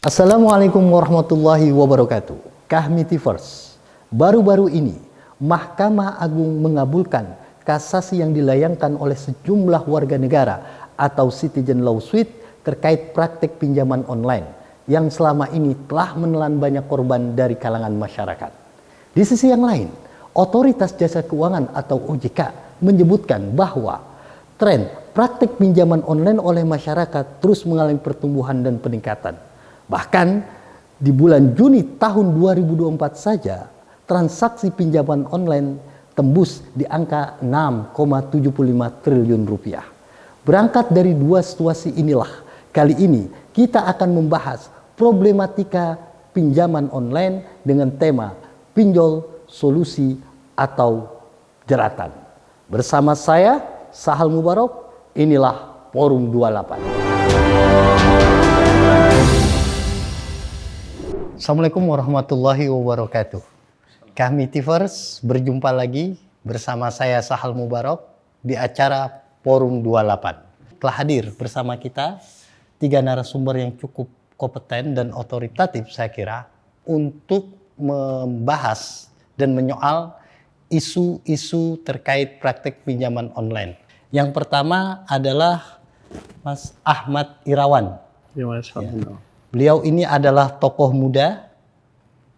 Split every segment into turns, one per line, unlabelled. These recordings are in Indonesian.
Assalamualaikum warahmatullahi wabarakatuh. Kahmitivers, baru-baru ini Mahkamah Agung mengabulkan kasasi yang dilayangkan oleh sejumlah warga negara atau citizen lawsuit terkait praktek pinjaman online yang selama ini telah menelan banyak korban dari kalangan masyarakat. Di sisi yang lain, Otoritas Jasa Keuangan atau OJK menyebutkan bahwa tren praktek pinjaman online oleh masyarakat terus mengalami pertumbuhan dan peningkatan. Bahkan di bulan Juni tahun 2024 saja, transaksi pinjaman online tembus di angka 6,75 triliun rupiah. Berangkat dari dua situasi inilah, kali ini kita akan membahas problematika pinjaman online dengan tema pinjol, solusi, atau jeratan. Bersama saya, Sahal Mubarok, inilah Forum 28. Assalamualaikum warahmatullahi wabarakatuh. Kahmitivers, berjumpa lagi bersama saya Sahal Mubarok di acara Forum 28. Telah hadir bersama kita 3 narasumber yang cukup kompeten dan otoritatif saya kira untuk membahas dan menyoal isu-isu terkait praktek pinjaman online. Yang pertama adalah Mas Ahmad Irawan.
Ya, Mas. Ya.
Beliau ini adalah tokoh muda,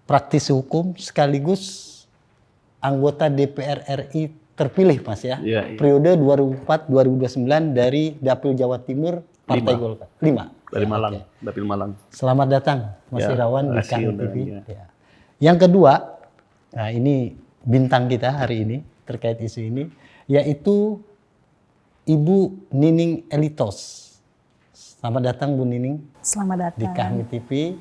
praktisi hukum, sekaligus anggota DPR RI terpilih, Mas ya.
Ya.
Periode 2004-2029 dari Dapil Jawa Timur Partai Golkar. 5.
Dari Malang,
Okay.
Dapil Malang.
Selamat datang, Mas Irawan, di Kahmi TV.
Ya.
Yang kedua, nah ini bintang kita hari ini terkait isu ini, yaitu Ibu Nining Elitos. Selamat datang Bu Nining.
Selamat datang
Di Kahmi TV.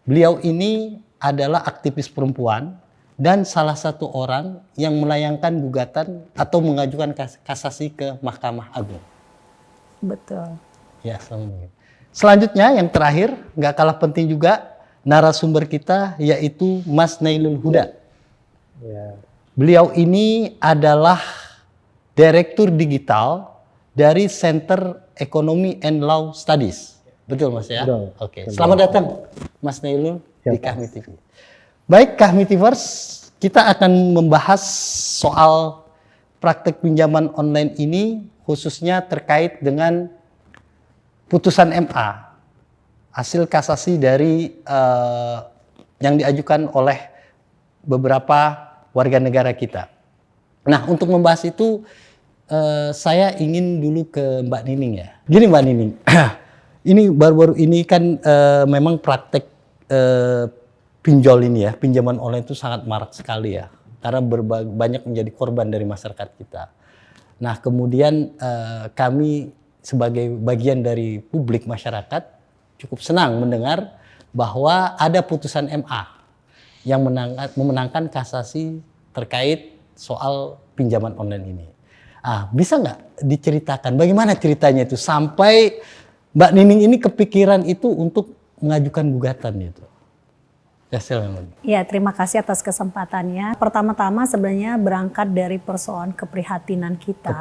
Beliau ini adalah aktivis perempuan dan salah satu orang yang melayangkan gugatan atau mengajukan kasasi ke Mahkamah Agung.
Betul.
Ya, selanjutnya yang terakhir, nggak kalah penting juga, narasumber kita yaitu Mas Nailul Huda.
Ya.
Beliau ini adalah Direktur Digital dari Center Economy and Law Studies. Betul Mas ya?
Betul.
Oke. Selamat datang Mas Nailul
Ya,
di Kahmi TV. Baik Kahmitivers, kita akan membahas soal praktek pinjaman online ini khususnya terkait dengan putusan MA, hasil kasasi dari yang diajukan oleh beberapa warga negara kita. Nah, untuk membahas itu saya ingin dulu ke Mbak Nining ya. Gini Mbak Nining, ini baru-baru ini kan memang praktek pinjol ini ya, pinjaman online itu sangat marak sekali ya, karena banyak menjadi korban dari masyarakat kita. Nah, kemudian kami sebagai bagian dari publik masyarakat cukup senang mendengar bahwa ada putusan MA yang memenangkan kasasi terkait soal pinjaman online ini. Bisa nggak diceritakan bagaimana ceritanya itu sampai Mbak Nining ini kepikiran itu untuk mengajukan gugatan itu? Ya, silakan.
Ya, terima kasih atas kesempatannya. Pertama-tama sebenarnya berangkat dari persoalan keprihatinan kita.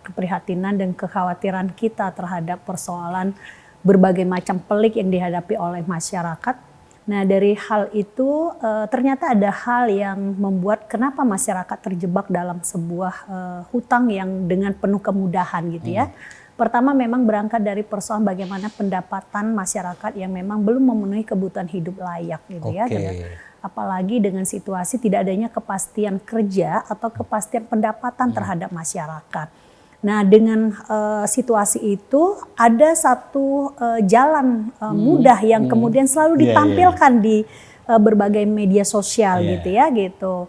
Keprihatinan dan kekhawatiran kita terhadap persoalan berbagai macam pelik yang dihadapi oleh masyarakat. Nah, dari hal itu ternyata ada hal yang membuat kenapa masyarakat terjebak dalam sebuah hutang yang dengan penuh kemudahan gitu ya. Pertama memang berangkat dari persoalan bagaimana pendapatan masyarakat yang memang belum memenuhi kebutuhan hidup layak gitu ya. Apalagi dengan situasi tidak adanya kepastian kerja atau kepastian pendapatan terhadap masyarakat. Nah, dengan situasi itu ada satu jalan mudah yang kemudian selalu ditampilkan di berbagai media sosial gitu ya gitu.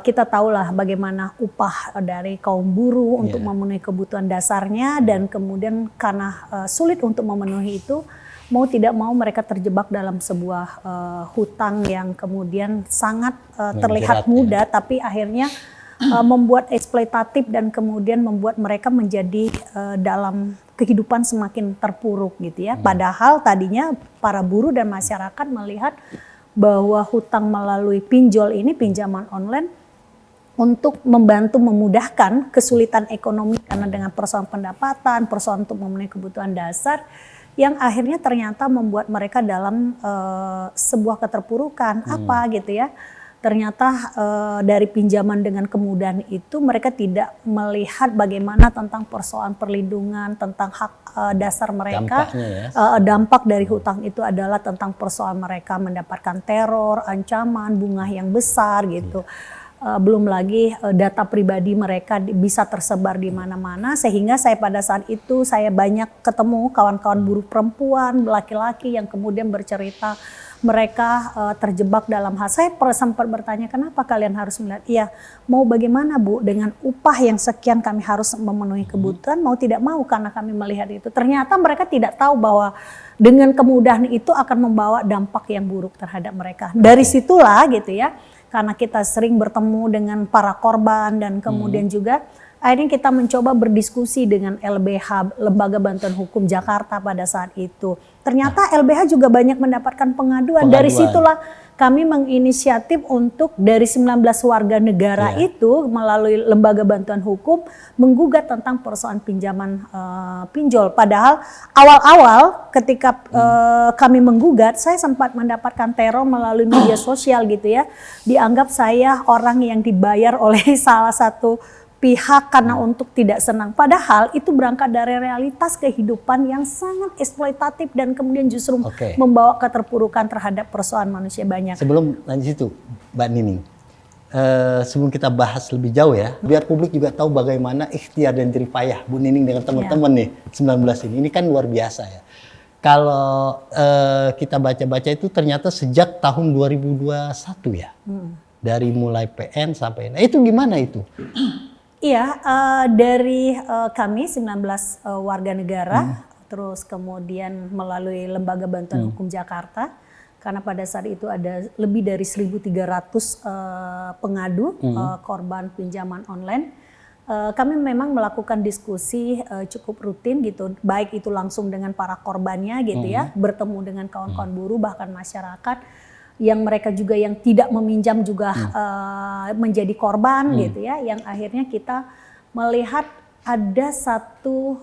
Kita tahulah bagaimana upah dari kaum buruh untuk memenuhi kebutuhan dasarnya dan kemudian karena sulit untuk memenuhi itu, mau tidak mau mereka terjebak dalam sebuah hutang yang kemudian sangat terlihat mudah tapi akhirnya membuat eksploitatif dan kemudian membuat mereka menjadi dalam kehidupan semakin terpuruk gitu ya. Padahal tadinya para buruh dan masyarakat melihat bahwa hutang melalui pinjol ini, pinjaman online, untuk membantu memudahkan kesulitan ekonomi karena dengan persoalan pendapatan, persoalan untuk memenuhi kebutuhan dasar, yang akhirnya ternyata membuat mereka dalam sebuah keterpurukan apa gitu ya. Ternyata dari pinjaman dengan kemudahan itu mereka tidak melihat bagaimana tentang persoalan perlindungan, tentang hak dasar mereka. Dampak dari hutang itu adalah tentang persoalan mereka mendapatkan teror, ancaman, bunga yang besar gitu. Belum lagi data pribadi mereka bisa tersebar di mana-mana, sehingga saya pada saat itu saya banyak ketemu kawan-kawan buruh perempuan, laki-laki yang kemudian bercerita mereka terjebak dalam hal. Saya sempat bertanya, kenapa kalian harus melihat? Iya, mau bagaimana Bu, dengan upah yang sekian kami harus memenuhi kebutuhan, mau tidak mau karena kami melihat itu. Ternyata mereka tidak tahu bahwa dengan kemudahan itu akan membawa dampak yang buruk terhadap mereka. Dari situlah gitu ya, karena kita sering bertemu dengan para korban dan kemudian juga akhirnya kita mencoba berdiskusi dengan LBH, Lembaga Bantuan Hukum Jakarta pada saat itu. Ternyata LBH juga banyak mendapatkan pengaduan. Dari situlah kami menginisiatif untuk dari 19 warga negara itu melalui Lembaga Bantuan Hukum menggugat tentang persoalan pinjaman pinjol. Padahal awal-awal ketika kami menggugat, saya sempat mendapatkan teror melalui media sosial gitu ya. Dianggap saya orang yang dibayar oleh salah satu pihak karena untuk tidak senang. Padahal itu berangkat dari realitas kehidupan yang sangat eksploitatif dan kemudian justru membawa keterpurukan terhadap persoalan manusia banyak.
Sebelum lanjut situ, Mbak Nining, sebelum kita bahas lebih jauh ya, biar publik juga tahu bagaimana ikhtiar dan jeripayah Bu Nining dengan teman-teman nih 19 ini kan luar biasa ya. Kalau kita baca-baca itu ternyata sejak tahun 2021 ya, dari mulai PN sampai, nah itu gimana itu?
Iya, dari kami 19 warga negara, terus kemudian melalui Lembaga Bantuan Hukum Jakarta, karena pada saat itu ada lebih dari 1.300 pengadu korban pinjaman online. Kami memang melakukan diskusi cukup rutin gitu, baik itu langsung dengan para korbannya gitu ya, bertemu dengan kawan-kawan buruh bahkan masyarakat yang mereka juga yang tidak meminjam juga menjadi korban gitu ya, yang akhirnya kita melihat ada satu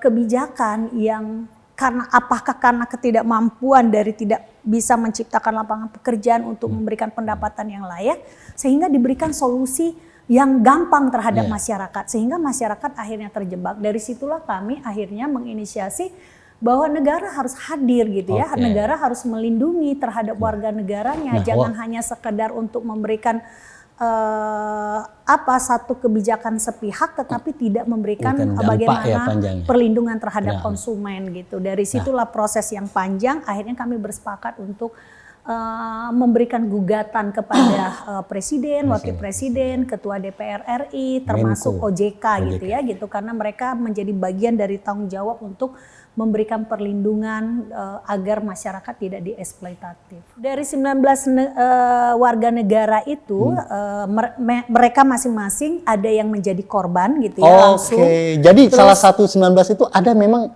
kebijakan yang karena ketidakmampuan dari tidak bisa menciptakan lapangan pekerjaan untuk memberikan pendapatan yang layak, sehingga diberikan solusi yang gampang terhadap masyarakat, sehingga masyarakat akhirnya terjebak. Dari situlah kami akhirnya menginisiasi bahwa negara harus hadir gitu ya, negara harus melindungi terhadap warga negaranya, jangan hanya sekedar untuk memberikan satu kebijakan sepihak, tetapi tidak memberikan bagaimana perlindungan terhadap konsumen gitu. Dari situlah proses yang panjang, akhirnya kami bersepakat untuk memberikan gugatan kepada Presiden, Wakil Presiden, Ketua DPR RI, termasuk OJK gitu ya, gitu, karena mereka menjadi bagian dari tanggung jawab untuk memberikan perlindungan agar masyarakat tidak dieksploitatif. Dari 19 warga negara itu, mereka masing-masing ada yang menjadi korban gitu ya langsung.
Jadi terus, salah satu 19 itu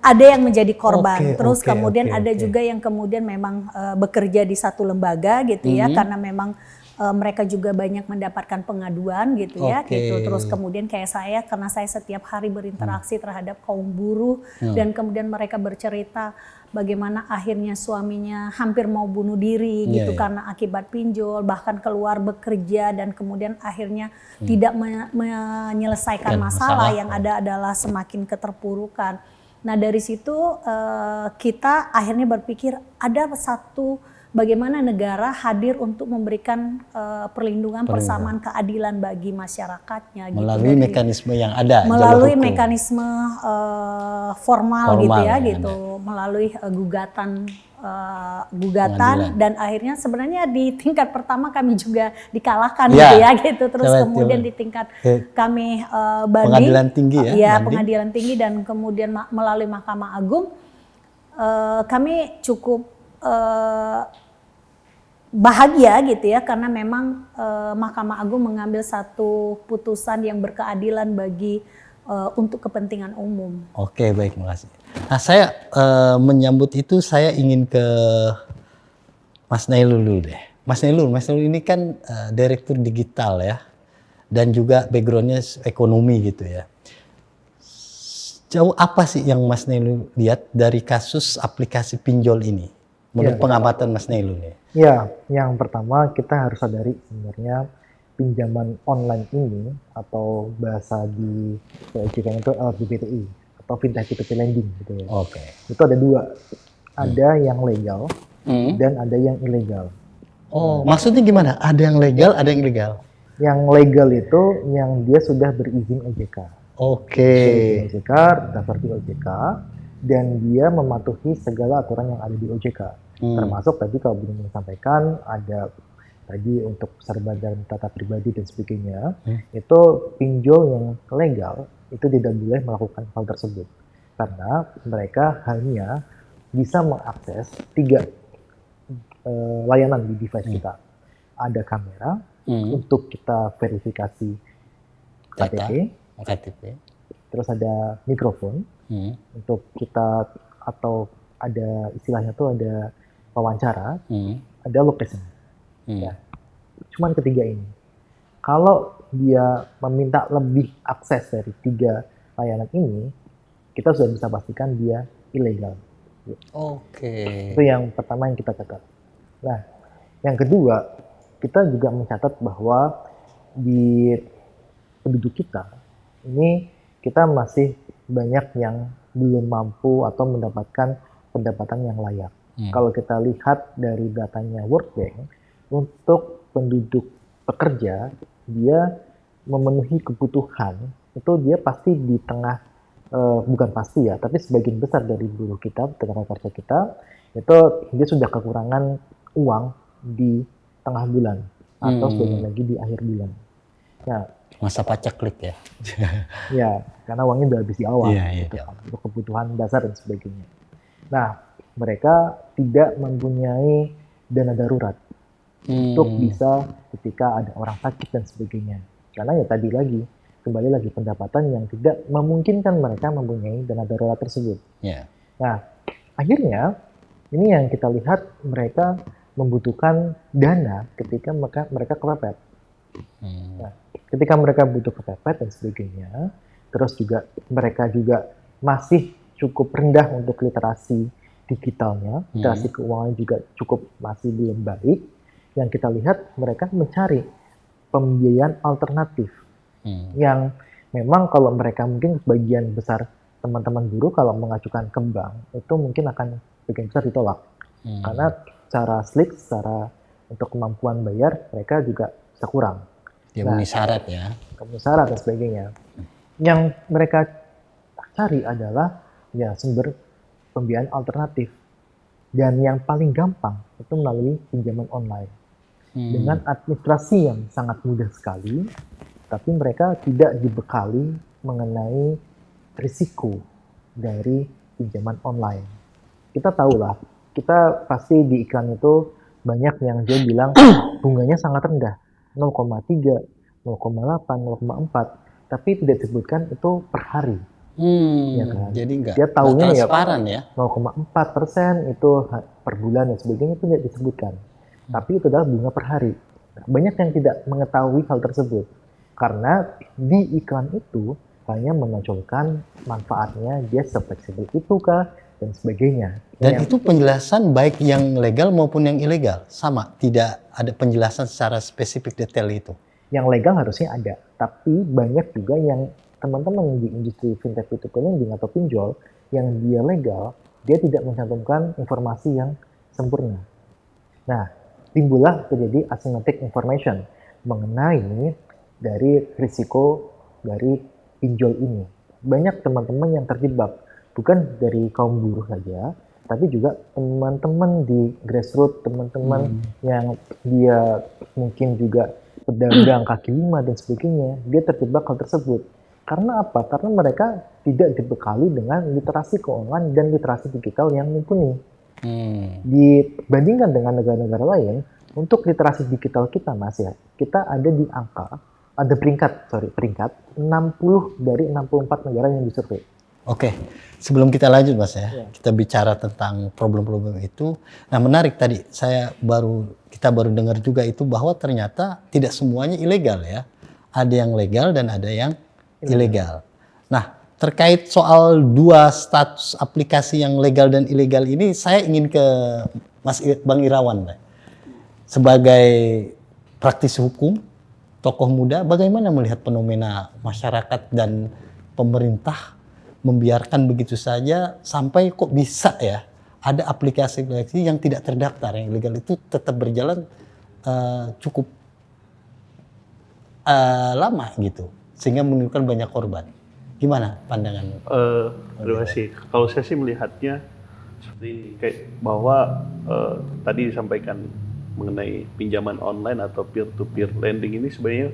ada
yang menjadi korban. Terus kemudian ada juga yang kemudian memang bekerja di satu lembaga gitu ya, karena memang mereka juga banyak mendapatkan pengaduan gitu ya, gitu. Terus kemudian kayak saya, karena saya setiap hari berinteraksi terhadap kaum buruh dan kemudian mereka bercerita bagaimana akhirnya suaminya hampir mau bunuh diri gitu karena akibat pinjol, bahkan keluar bekerja dan kemudian akhirnya tidak menyelesaikan masalah yang ada adalah semakin keterpurukan. Nah dari situ kita akhirnya berpikir ada satu bagaimana negara hadir untuk memberikan perlindungan, persamaan keadilan bagi masyarakatnya.
Melalui mekanisme yang ada.
Melalui mekanisme formal gitu ya, gitu. Melalui gugatan dan akhirnya sebenarnya di tingkat pertama kami juga dikalahkan gitu ya, gitu. Terus kemudian di tingkat kami banding.
Pengadilan tinggi ya?
Iya, pengadilan tinggi dan kemudian melalui Mahkamah Agung. Kami cukup bahagia gitu ya, karena memang Mahkamah Agung mengambil satu putusan yang berkeadilan bagi untuk kepentingan umum.
Oke, baik, makasih. Nah, saya menyambut itu saya ingin ke Mas Nailul dulu deh. Mas Nailul ini kan direktur digital ya, dan juga backgroundnya ekonomi gitu ya. Sejauh apa sih yang Mas Nelu lihat dari kasus aplikasi pinjol ini? Menurut pengamatan Mas Nelu nih.
Ya, yang pertama kita harus sadari sebenarnya pinjaman online ini atau bahasa di OJK itu LPPTI atau fintech peer-to-peer lending gitu ya.
Oke.
Itu ada dua, ada yang legal dan ada yang ilegal.
Oh, maksudnya gimana? Ada yang legal, ada yang ilegal.
Yang legal itu yang dia sudah berizin OJK.
Oke.
OJK, daftar di OJK, dan dia mematuhi segala aturan yang ada di OJK. Termasuk tadi kalau belum sampaikan ada tadi untuk serba dan tata pribadi dan sebagainya, itu pinjol yang legal itu tidak boleh melakukan hal tersebut karena mereka hanya bisa mengakses 3 layanan di device kita. Ada kamera untuk kita verifikasi KTP, terus ada mikrofon untuk kita, atau ada istilahnya tuh ada wawancara, ada location. Ya. Cuman ketiga ini. Kalau dia meminta lebih akses dari 3 layanan ini, kita sudah bisa pastikan dia ilegal.
Oke.
Itu yang pertama yang kita catat. Nah, yang kedua, kita juga mencatat bahwa di penduduk kita, ini kita masih banyak yang belum mampu atau mendapatkan pendapatan yang layak. Kalau kita lihat dari datanya World Bank, untuk penduduk pekerja, dia memenuhi kebutuhan, itu dia pasti di tengah, bukan pasti ya, tapi sebagian besar dari buruh kita, tenaga kerja kita, itu dia sudah kekurangan uang di tengah bulan, atau sebagian lagi di akhir bulan. Nah,
masa paceklik ya?
Ya, karena uangnya udah habis di awal,
Iya.
kan, untuk kebutuhan dasar dan sebagainya. Nah, mereka tidak mempunyai dana darurat untuk bisa ketika ada orang sakit dan sebagainya. Karena ya tadi lagi, kembali lagi pendapatan yang tidak memungkinkan mereka mempunyai dana darurat tersebut. Nah, akhirnya ini yang kita lihat, mereka membutuhkan dana ketika mereka kepepet. Nah, ketika mereka butuh kepepet dan sebagainya, terus juga mereka juga masih cukup rendah untuk literasi digitalnya, literasi keuangan juga cukup masih belum baik. Yang kita lihat, mereka mencari pembiayaan alternatif yang memang kalau mereka mungkin sebagian besar teman-teman buruh kalau mengajukan ke bank itu mungkin akan sebagian besar ditolak karena secara slick, secara untuk kemampuan bayar mereka juga bisa kurang.
Dia memenuhi syarat ya.
Memenuhi syarat dan sebagainya. Yang mereka cari adalah ya sumber pembiayaan alternatif, dan yang paling gampang itu melalui pinjaman online dengan administrasi yang sangat mudah sekali, tapi mereka tidak dibekali mengenai risiko dari pinjaman online. Kita tahulah, kita pasti di iklan itu banyak yang dia bilang bunganya sangat rendah, 0,3, 0,8, 0,4, tapi tidak disebutkan itu per hari. Ya kan?
Jadi
dia tahunya ya
transparan ya.
0,4% itu per bulan dan sebagainya, itu tidak disebutkan. Tapi itu adalah bunga per hari. Nah, banyak yang tidak mengetahui hal tersebut karena di iklan itu hanya menonjolkan manfaatnya, dia se-fleksibel itu kah dan sebagainya.
Dan itu penjelasan baik yang legal maupun yang ilegal sama, tidak ada penjelasan secara spesifik detail itu.
Yang legal harusnya ada, tapi banyak juga yang teman-teman di industri fintech peer-to-peer lending atau pinjol yang dia legal, dia tidak mencantumkan informasi yang sempurna. Nah, timbullah terjadi asymmetric information mengenai dari risiko dari pinjol ini. Banyak teman-teman yang terjebak, bukan dari kaum buruh saja, tapi juga teman-teman di grassroots, teman-teman yang dia mungkin juga pedagang kaki lima dan sebagainya, dia terjebak hal tersebut. Karena apa? Karena mereka tidak dibekali dengan literasi keuangan dan literasi digital yang mumpuni. Dibandingkan dengan negara-negara lain, untuk literasi digital kita Mas ya, kita ada di angka, ada peringkat 60 dari 64 negara yang disurvei.
Oke, sebelum kita lanjut Mas ya, kita bicara tentang problem-problem itu. Nah menarik tadi, kita baru dengar juga itu bahwa ternyata tidak semuanya ilegal ya. Ada yang legal dan ada yang ilegal. Nah terkait soal dua status aplikasi yang legal dan ilegal ini, saya ingin ke Bang Irawan, Pak. Sebagai praktisi hukum, tokoh muda, bagaimana melihat fenomena masyarakat dan pemerintah membiarkan begitu saja sampai kok bisa ya ada aplikasi-aplikasi yang tidak terdaftar yang ilegal itu tetap berjalan cukup lama gitu, sehingga menimbulkan banyak korban. Gimana pandangan?
Terima kasih. Kalau saya sih melihatnya seperti ini, kayak bahwa tadi disampaikan mengenai pinjaman online atau peer-to-peer lending ini sebenarnya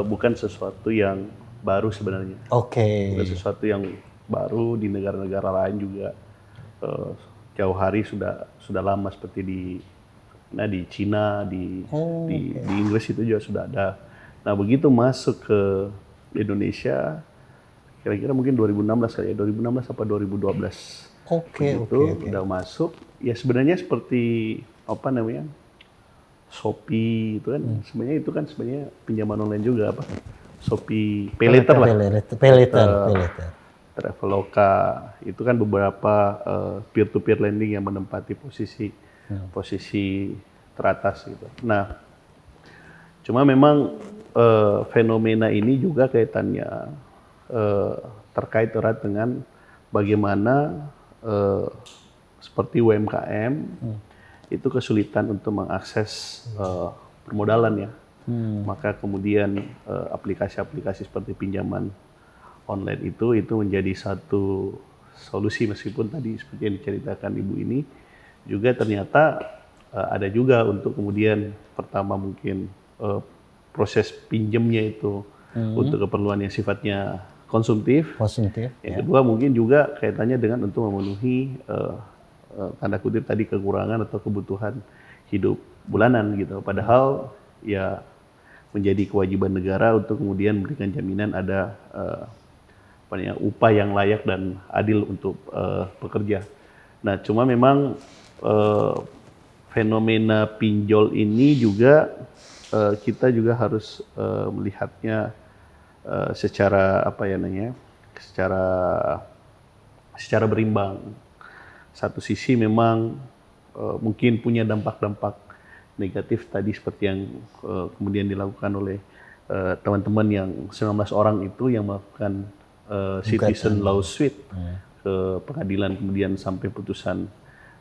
bukan sesuatu yang baru sebenarnya.
Oke.
Bukan sesuatu yang baru, di negara-negara lain juga jauh hari sudah lama, seperti di Cina, di Inggris itu juga sudah ada. Nah, begitu masuk ke Indonesia, kira-kira mungkin 2016 kali ya, 2016 apa 2012.
Oke.
Udah masuk. Ya sebenarnya seperti apa namanya, Shopee itu kan, sebenarnya itu kan sebenarnya pinjaman online juga, apa? Shopee Paylater lah.
Paylater.
Traveloka itu kan beberapa peer-to-peer lending yang menempati posisi teratas gitu. Nah, cuma memang fenomena ini juga kaitannya terkait erat dengan bagaimana seperti UMKM itu kesulitan untuk mengakses permodalan ya. Maka kemudian aplikasi-aplikasi seperti pinjaman online itu menjadi satu solusi, meskipun tadi seperti yang diceritakan Ibu ini juga ternyata ada juga untuk kemudian pertama mungkin proses pinjamnya itu untuk keperluan yang sifatnya konsumtif. Yang kedua mungkin juga kaitannya dengan untuk memenuhi tanda kutip tadi kekurangan atau kebutuhan hidup bulanan gitu. Padahal ya menjadi kewajiban negara untuk kemudian memberikan jaminan ada upah yang layak dan adil untuk pekerja. Nah, cuma memang fenomena pinjol ini juga kita juga harus melihatnya secara secara berimbang. Satu sisi memang mungkin punya dampak-dampak negatif tadi seperti yang kemudian dilakukan oleh teman-teman yang 19 orang itu yang melakukan citizen lawsuit ke pengadilan, kemudian sampai putusan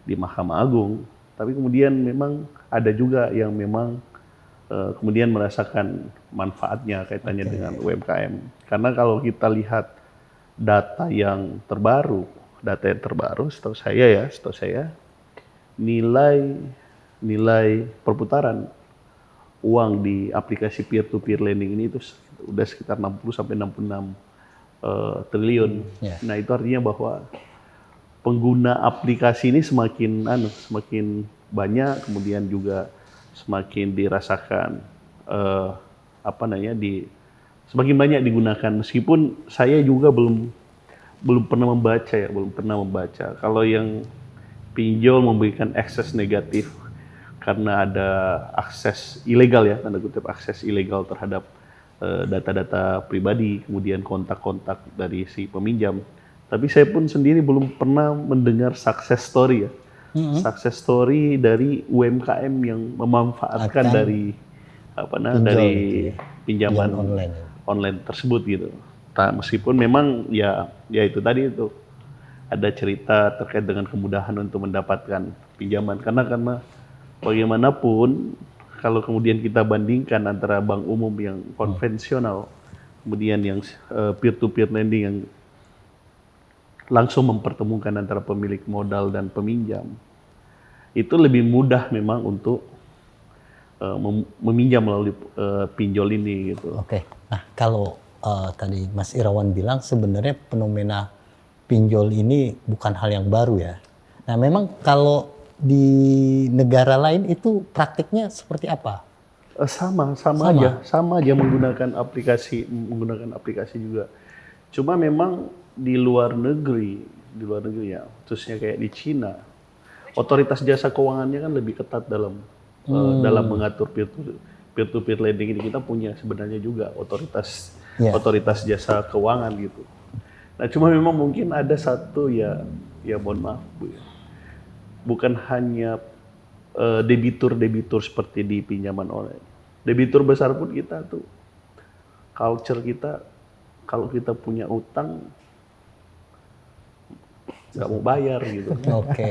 di Mahkamah Agung. Tapi kemudian memang ada juga yang memang kemudian merasakan manfaatnya kaitannya dengan UMKM. Karena kalau kita lihat data yang terbaru setahu saya nilai perputaran uang di aplikasi peer-to-peer lending ini itu udah sekitar 60 sampai 66 triliun. Nah, itu artinya bahwa pengguna aplikasi ini semakin banyak, kemudian juga semakin dirasakan semakin banyak digunakan. Meskipun saya juga belum pernah membaca kalau yang pinjol memberikan akses negatif karena ada akses ilegal ya, tanda kutip akses ilegal terhadap data-data pribadi, kemudian kontak-kontak dari si peminjam. Tapi saya pun sendiri belum pernah mendengar success story ya. Success story dari UMKM yang memanfaatkan dari pinjaman online tersebut gitu. Nah, meskipun memang ya itu tadi itu ada cerita terkait dengan kemudahan untuk mendapatkan pinjaman, karena bagaimanapun kalau kemudian kita bandingkan antara bank umum yang konvensional kemudian yang peer-to-peer lending yang langsung mempertemukan antara pemilik modal dan peminjam, itu lebih mudah memang untuk meminjam melalui pinjol ini gitu.
Oke. Nah, kalau tadi Mas Irawan bilang sebenarnya fenomena pinjol ini bukan hal yang baru ya. Nah, memang kalau di negara lain itu praktiknya seperti apa?
Sama aja menggunakan aplikasi juga. Cuma memang di luar negeri ya, khususnya kayak di Cina, otoritas jasa keuangannya kan lebih ketat dalam mengatur peer-to-peer lending ini. Kita punya sebenarnya juga otoritas jasa keuangan gitu. Nah, cuma memang mungkin ada satu ya mohon maaf Bu, ya. Bukan hanya debitur seperti di pinjaman online. Debitur besar pun kita tuh, culture kita, kalau kita punya utang nggak mau bayar gitu.
Oke.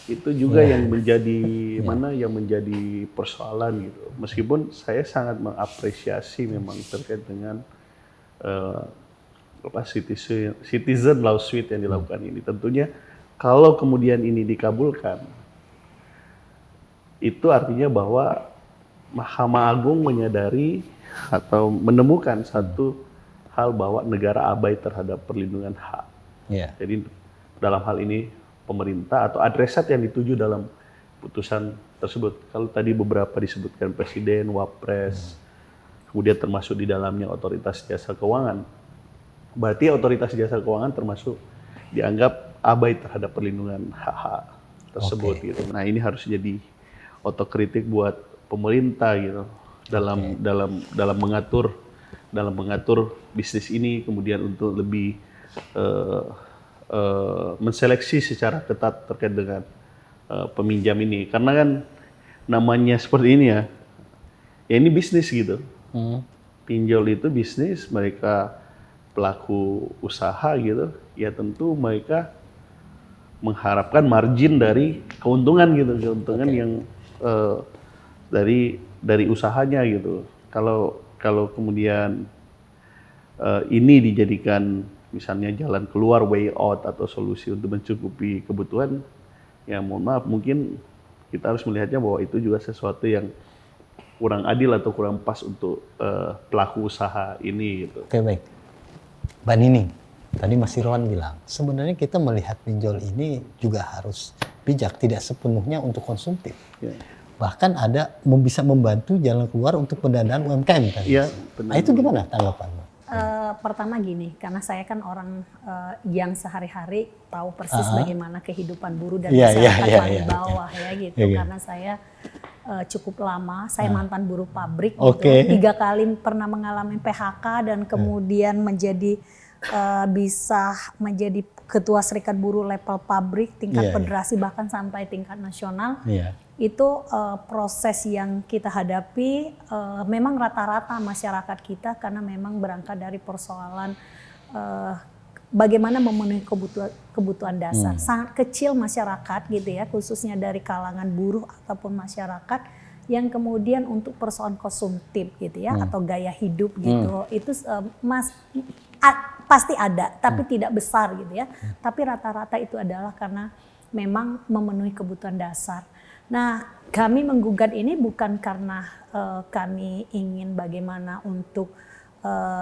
Itu juga yang menjadi persoalan gitu. Meskipun saya sangat mengapresiasi memang terkait dengan citizen lawsuit yang dilakukan ini. Tentunya kalau kemudian ini dikabulkan, itu artinya bahwa Mahkamah Agung menyadari atau menemukan satu hal bahwa negara abai terhadap perlindungan hak.
Yeah.
Jadi dalam hal ini pemerintah atau adresat yang dituju dalam putusan tersebut. Kalau tadi beberapa disebutkan Presiden, Wapres, kemudian termasuk di dalamnya Otoritas Jasa Keuangan. Berarti Otoritas Jasa Keuangan termasuk dianggap abai terhadap perlindungan hak-hak tersebut gitu. Nah, ini harus jadi otokritik buat pemerintah gitu dalam mengatur bisnis ini, kemudian untuk lebih menseleksi secara ketat terkait dengan peminjam ini, karena kan namanya seperti ini ya ini bisnis gitu. Pinjol itu bisnis, mereka pelaku usaha gitu, ya tentu mereka mengharapkan margin dari keuntungan gitu, keuntungan yang dari usahanya gitu. Kalau kemudian ini dijadikan misalnya jalan keluar, way out atau solusi untuk mencukupi kebutuhan, ya mohon maaf, mungkin kita harus melihatnya bahwa itu juga sesuatu yang kurang adil atau kurang pas untuk pelaku usaha ini gitu.
Oke, baik. Mbak Nining, tadi Mas Irwan bilang sebenarnya kita melihat pinjol ini juga harus bijak, tidak sepenuhnya untuk konsumtif.
Ya.
Bahkan ada bisa membantu jalan keluar untuk pendanaan UMKM tadi.
Ya,
nah, itu gimana tanggapan?
Pertama gini, karena saya kan orang yang sehari-hari tahu persis bagaimana kehidupan buruh dan masyarakat paling bawah ya gitu. Karena saya cukup lama, saya mantan buruh pabrik gitu. 3 kali pernah mengalami PHK dan kemudian bisa menjadi ketua serikat buruh level pabrik, tingkat federasi bahkan sampai tingkat nasional. Itu proses yang kita hadapi. Memang rata-rata masyarakat kita karena memang berangkat dari persoalan bagaimana memenuhi kebutuhan dasar. Sangat kecil masyarakat gitu ya, khususnya dari kalangan buruh ataupun masyarakat yang kemudian untuk persoalan konsumtif gitu ya, atau gaya hidup gitu. Itu pasti ada, tapi tidak besar gitu ya. Tapi rata-rata itu adalah karena memang memenuhi kebutuhan dasar. Nah, kami menggugat ini bukan karena kami ingin bagaimana untuk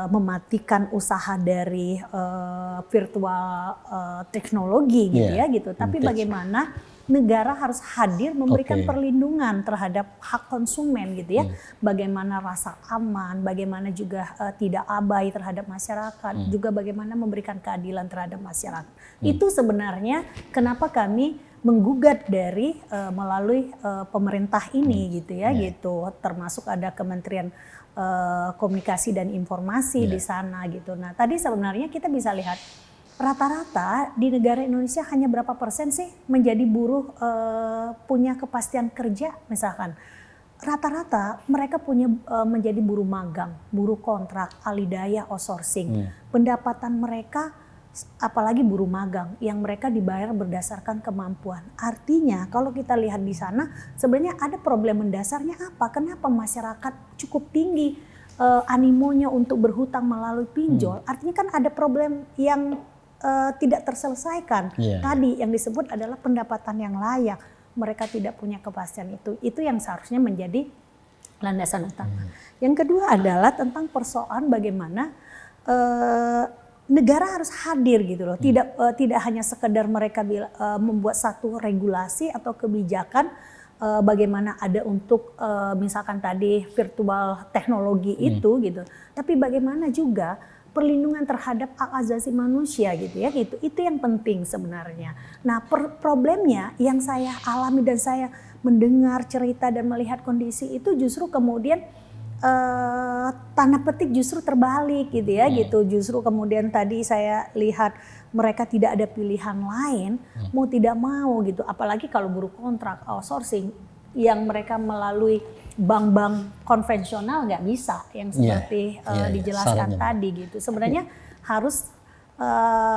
mematikan usaha dari virtual teknologi gitu ya gitu. Tapi bagaimana negara harus hadir memberikan perlindungan terhadap hak konsumen gitu ya. Bagaimana rasa aman, bagaimana juga tidak abai terhadap masyarakat, juga bagaimana memberikan keadilan terhadap masyarakat. Itu sebenarnya kenapa kami menggugat dari melalui pemerintah ini gitu ya gitu, termasuk ada Kementerian Komunikasi dan Informasi di sana gitu. Nah, tadi sebenarnya kita bisa lihat rata-rata di negara Indonesia hanya berapa persen sih menjadi buruh punya kepastian kerja misalkan. Rata-rata mereka punya menjadi buruh magang, buruh kontrak, alidayah, outsourcing. Pendapatan mereka apalagi buruh magang yang mereka dibayar berdasarkan kemampuan. Artinya kalau kita lihat di sana sebenarnya ada problem mendasarnya apa? Kenapa masyarakat cukup tinggi animonya untuk berhutang melalui pinjol? Artinya kan ada problem yang tidak terselesaikan. Tadi yang disebut adalah pendapatan yang layak. Mereka tidak punya kepastian itu. Itu yang seharusnya menjadi landasan utama. Yang kedua adalah tentang persoalan bagaimana negara harus hadir gitu loh. Tidak hanya sekedar mereka membuat satu regulasi atau kebijakan bagaimana ada untuk misalkan tadi virtual teknologi itu gitu. Tapi bagaimana juga perlindungan terhadap hak asasi manusia gitu ya gitu. Itu yang penting sebenarnya. Nah, problemnya yang saya alami dan saya mendengar cerita dan melihat kondisi itu justru kemudian tanda petik justru terbalik gitu ya gitu. Justru kemudian tadi saya lihat mereka tidak ada pilihan lain, mau tidak mau gitu. Apalagi kalau buruh kontrak outsourcing yang mereka melalui bank-bank konvensional nggak bisa yang seperti dijelaskan tadi gitu. Sebenarnya harus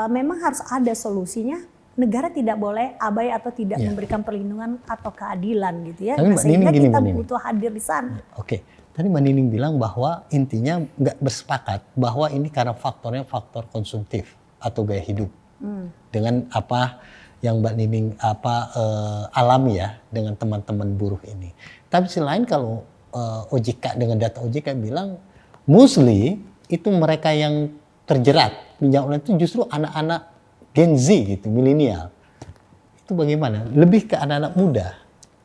memang harus ada solusinya. Negara tidak boleh abai atau tidak memberikan perlindungan atau keadilan gitu ya.
Tapi
Sehingga kita butuh hadir di sana.
Oke. Tadi Mbak Nining bilang bahwa intinya nggak bersepakat bahwa ini karena faktornya faktor konsumtif atau gaya hidup. Dengan apa yang Mbak Nining alami ya dengan teman-teman buruh ini. Tapi selain kalau OJK dengan data OJK bilang mostly itu mereka yang terjerat pinjam online itu justru anak-anak Gen Z gitu, milenial. Itu bagaimana? Lebih ke anak-anak muda.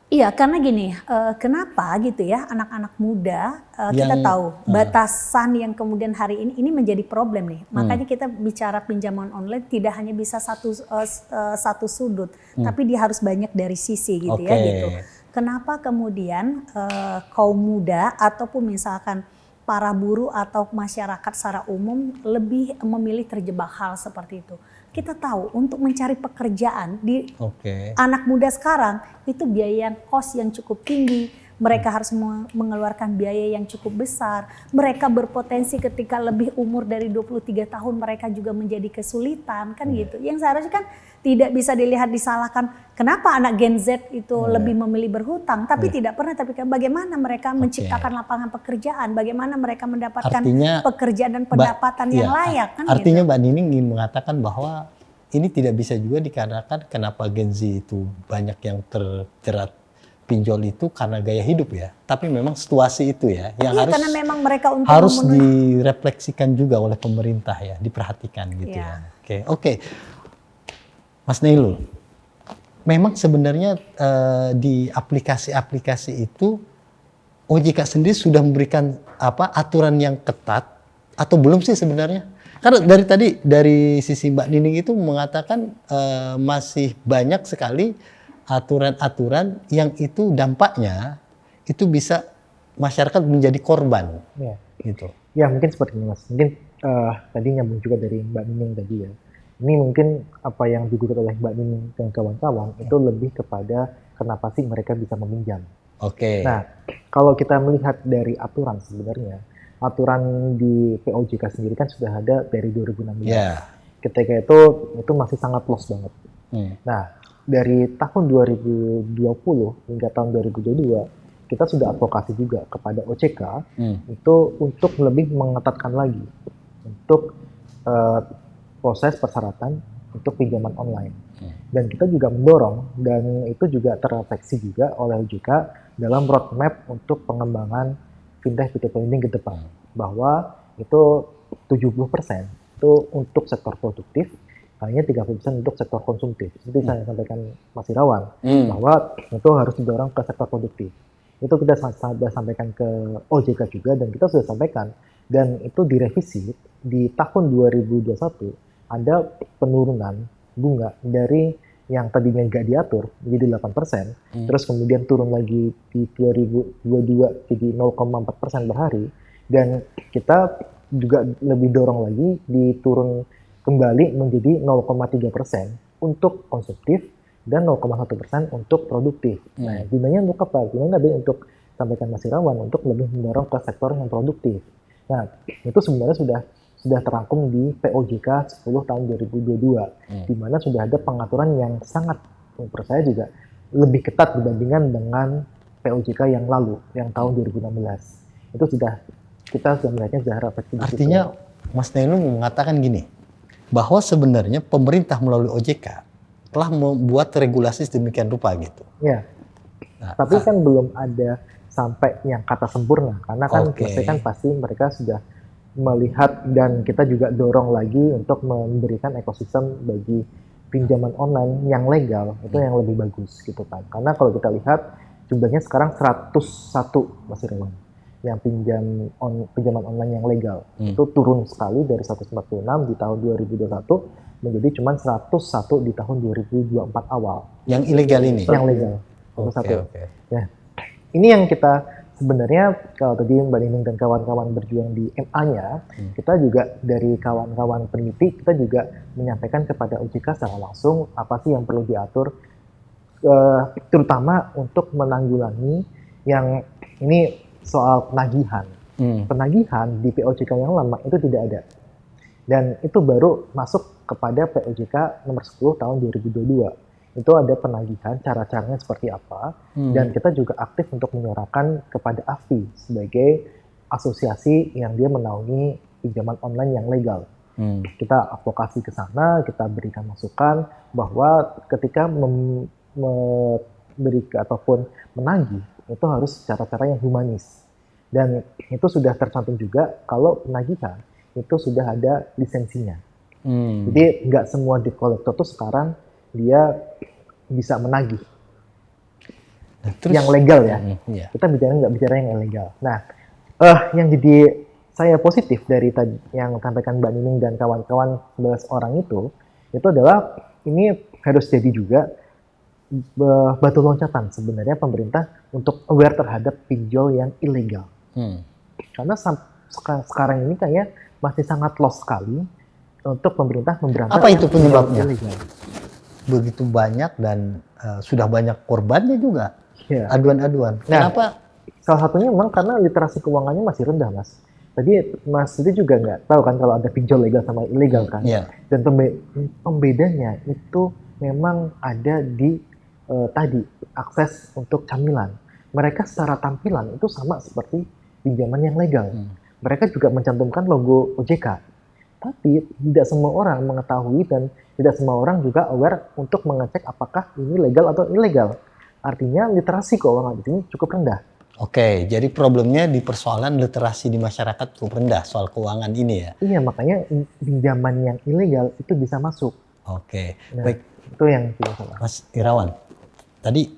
Iya, karena gini, kenapa gitu ya anak-anak muda kita tahu batasan yang kemudian hari ini menjadi problem nih. Makanya kita bicara pinjaman online tidak hanya bisa satu sudut, tapi dia harus banyak dari sisi gitu ya gitu. Kenapa kemudian kaum muda ataupun misalkan para buruh atau masyarakat secara umum lebih memilih terjebak hal seperti itu? Kita tahu untuk mencari pekerjaan di anak muda sekarang itu biaya kos yang cukup tinggi. Mereka harus mengeluarkan biaya yang cukup besar. Mereka berpotensi ketika lebih umur dari 23 tahun mereka juga menjadi kesulitan kan gitu. Yang seharusnya kan tidak bisa dilihat disalahkan kenapa anak Gen Z itu lebih memilih berhutang. Tapi tidak pernah, tapi bagaimana mereka menciptakan lapangan pekerjaan. Bagaimana mereka mendapatkan pekerjaan dan pendapatan yang layak. Kan
artinya
gitu.
Mbak Nining ingin mengatakan bahwa ini tidak bisa juga dikarenakan kenapa Gen Z itu banyak yang terjerat pinjol itu karena gaya hidup ya, tapi memang situasi itu ya yang
karena memang mereka untuk
harus direfleksikan juga oleh pemerintah ya, diperhatikan gitu ya. Oke. Mas Nailul, memang sebenarnya di aplikasi-aplikasi itu OJK sendiri sudah memberikan aturan yang ketat atau belum sih sebenarnya? Karena dari sisi Mbak Nining itu mengatakan masih banyak sekali aturan-aturan yang itu dampaknya itu bisa masyarakat menjadi korban, gitu.
Ya mungkin seperti ini Mas. Mungkin tadi nyambung juga dari Mbak Nining tadi ya. Ini mungkin apa yang digugat oleh Mbak Nining dan kawan-kawan itu lebih kepada kenapa sih mereka bisa meminjam. Nah, kalau kita melihat dari aturan sebenarnya, aturan di POJK sendiri kan sudah ada dari 2016. Ketika itu masih sangat los banget. Nah, dari tahun 2020 hingga tahun 2022 kita sudah advokasi juga kepada OJK itu untuk lebih mengetatkan lagi untuk proses persyaratan untuk pinjaman online. Dan kita juga mendorong dan itu juga terrefleksi juga oleh OJK dalam roadmap untuk pengembangan fintech P2P lending ke depan, bahwa itu 70% itu untuk sektor produktif, hanya 30% untuk sektor konsumtif. Seperti saya sampaikan Mas Irawan, bahwa itu harus didorong ke sektor produktif. Itu kita sudah sampaikan ke OJK juga dan kita sudah sampaikan, dan itu direvisi di tahun 2021 ada penurunan bunga dari yang tadinya nggak diatur menjadi 8%, terus kemudian turun lagi di 2022 jadi 0,4% per hari, dan kita juga lebih dorong lagi diturun kembali menjadi 0,3% untuk konsumtif dan 0,1% untuk produktif. Nah, gunanya untuk apa? Gunanya tadi untuk sampaikan Mas Irawan untuk lebih mendorong ke sektor yang produktif. Nah, itu sebenarnya sudah terangkum di POJK 10 tahun 2022, di mana sudah ada pengaturan yang sangat, menurut saya juga lebih ketat dibandingkan dengan POJK yang lalu, yang tahun 2016. Itu kita sudah melihatnya sudah refleksi.
Artinya Mas Nailul mengatakan gini, bahwa sebenarnya pemerintah melalui OJK telah membuat regulasi sedemikian rupa gitu.
Ya. Nah, tapi kan belum ada sampai yang kata sempurna, karena kan kan pasti mereka sudah melihat, dan kita juga dorong lagi untuk memberikan ekosistem bagi pinjaman online yang legal, itu yang lebih bagus gitu kan. Karena kalau kita lihat jumlahnya sekarang 101 Mas Irawan yang pinjaman online yang legal. Itu turun sekali dari 146 di tahun 2021 menjadi cuma 101 di tahun 2024 awal.
Yang ilegal ini?
Yang legal. Ya. Ini yang kita sebenarnya kalau tadi Mbak Nining dan kawan-kawan berjuang di MA-nya, kita juga dari kawan-kawan peneliti, kita juga menyampaikan kepada OJK secara langsung apa sih yang perlu diatur, terutama untuk menanggulangi yang ini soal penagihan. Penagihan di POJK yang lama itu tidak ada. Dan itu baru masuk kepada POJK nomor 10 tahun 2022. Itu ada penagihan, cara-caranya seperti apa, dan kita juga aktif untuk menyuarakan kepada AFI sebagai asosiasi yang dia menaungi pinjaman online yang legal. Kita advokasi ke sana, kita berikan masukan bahwa ketika memberi ataupun menagih, itu harus cara-cara yang humanis. Dan itu sudah tercantum juga kalau penagihan itu sudah ada lisensinya. Jadi nggak semua debt collector tuh sekarang dia bisa menagih.
Terus,
yang legal ya.
Iya.
Kita nggak bicara yang ilegal. Nah, yang jadi saya positif dari tadi yang sampaikan Mbak Nining dan kawan-kawan 11 orang itu adalah ini harus jadi juga batu loncatan sebenarnya pemerintah untuk aware terhadap pinjol yang ilegal. Karena sekarang ini kayaknya masih sangat lost sekali untuk pemerintah memberantas.
Apa itu penyebabnya?
Ilegal.
Begitu banyak dan sudah banyak korbannya juga.
Ya.
Aduan-aduan.
Nah,
Kenapa?
salah satunya memang karena literasi keuangannya masih rendah, Mas. Tadi Mas itu juga nggak tahu kan kalau ada pinjol legal sama ilegal kan.
Iya.
Dan pembedanya itu memang ada di tadi akses untuk camilan. Mereka secara tampilan itu sama seperti pinjaman yang legal. Mereka juga mencantumkan logo OJK. Tapi tidak semua orang mengetahui dan tidak semua orang juga aware untuk mengecek apakah ini legal atau ilegal. Artinya literasi keuangan di sini cukup rendah.
Oke, jadi problemnya di persoalan literasi di masyarakat cukup rendah soal keuangan ini ya?
Iya, makanya pinjaman yang ilegal itu bisa masuk.
Oke,
Nah,
baik.
itu yang tidak salah.
Mas Irawan, tadi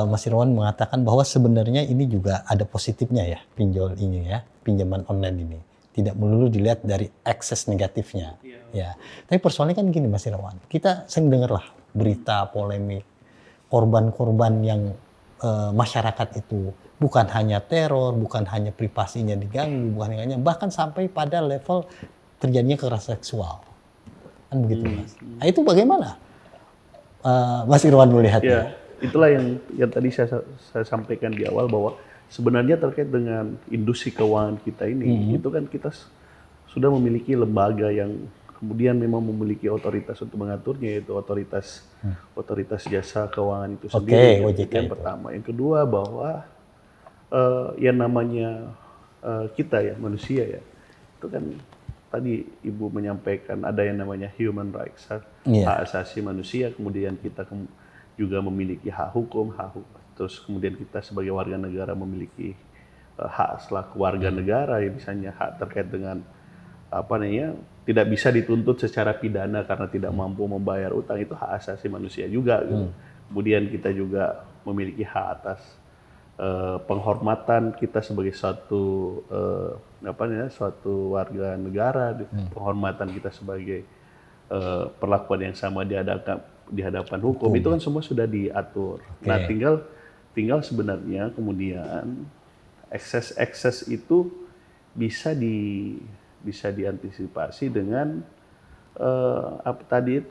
Mas Irawan mengatakan bahwa sebenarnya ini juga ada positifnya ya, pinjol ini ya, pinjaman online ini. Tidak melulu dilihat dari akses negatifnya. Ya, tapi persoalannya kan gini Mas Irawan, kita sering dengar lah berita polemik, korban-korban yang masyarakat itu bukan hanya teror, bukan hanya privasinya diganggu, bukan hanya bahkan sampai pada level terjadinya kekerasan seksual. Kan begitu Mas. Nah, itu bagaimana Mas Irwan melihatnya?
Ya, itulah yang tadi saya sampaikan di awal bahwa sebenarnya terkait dengan industri keuangan kita ini, itu kan kita sudah memiliki lembaga yang kemudian memang memiliki otoritas untuk mengaturnya, yaitu otoritas jasa keuangan itu sendiri.
OJK
yang pertama, yang kedua bahwa yang namanya kita ya manusia ya, itu kan tadi Ibu menyampaikan ada yang namanya human rights, hak asasi manusia, kemudian kita juga memiliki hak hukum, terus kemudian kita sebagai warga negara memiliki hak selaku warga negara, ya misalnya hak terkait dengan apa namanya tidak bisa dituntut secara pidana karena tidak mampu membayar utang, itu hak asasi manusia juga gitu. Kemudian kita juga memiliki hak atas penghormatan kita sebagai suatu suatu warga negara, penghormatan kita sebagai perlakuan yang sama di hadapan hukum. Itu kan semua sudah diatur. Nah, tinggal sebenarnya kemudian ekses itu bisa diantisipasi dengan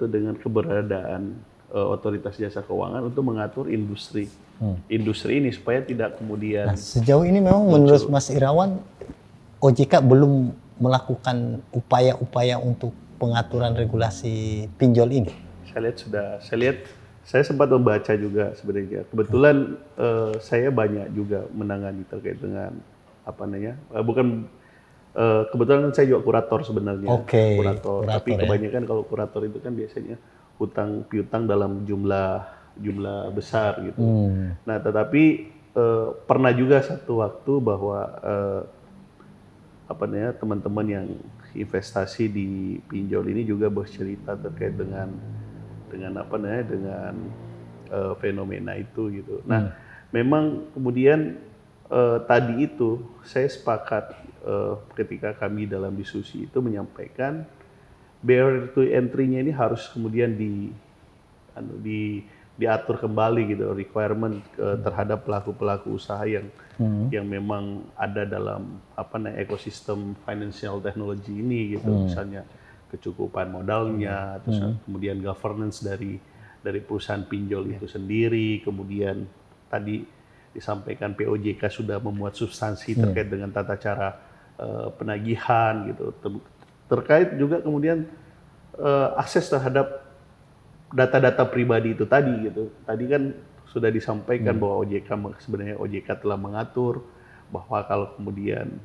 dengan keberadaan otoritas jasa keuangan untuk mengatur industri ini supaya tidak kemudian.
Nah, sejauh ini memang menurut Mas Irawan OJK belum melakukan upaya-upaya untuk pengaturan regulasi pinjol ini.
Saya sempat membaca juga sebenarnya. Kebetulan saya banyak juga menangani terkait dengan kebetulan saya juga kurator sebenarnya. Kurator. Tapi kebanyakan kalau kurator itu kan biasanya hutang piutang dalam jumlah besar gitu. Nah, tetapi pernah juga satu waktu bahwa teman-teman yang investasi di pinjol ini juga bercerita terkait dengan fenomena itu gitu. Nah, memang kemudian tadi itu saya sepakat ketika kami dalam diskusi itu menyampaikan barrier to entry-nya ini harus kemudian diatur kembali gitu requirement terhadap pelaku-pelaku usaha yang memang ada dalam ekosistem financial technology ini gitu, misalnya kecukupan modalnya, terus kemudian governance dari perusahaan pinjol itu sendiri, kemudian tadi disampaikan POJK sudah memuat substansi terkait dengan tata cara penagihan gitu, terkait juga kemudian akses terhadap data-data pribadi itu tadi gitu. Tadi kan sudah disampaikan bahwa sebenarnya OJK telah mengatur bahwa kalau kemudian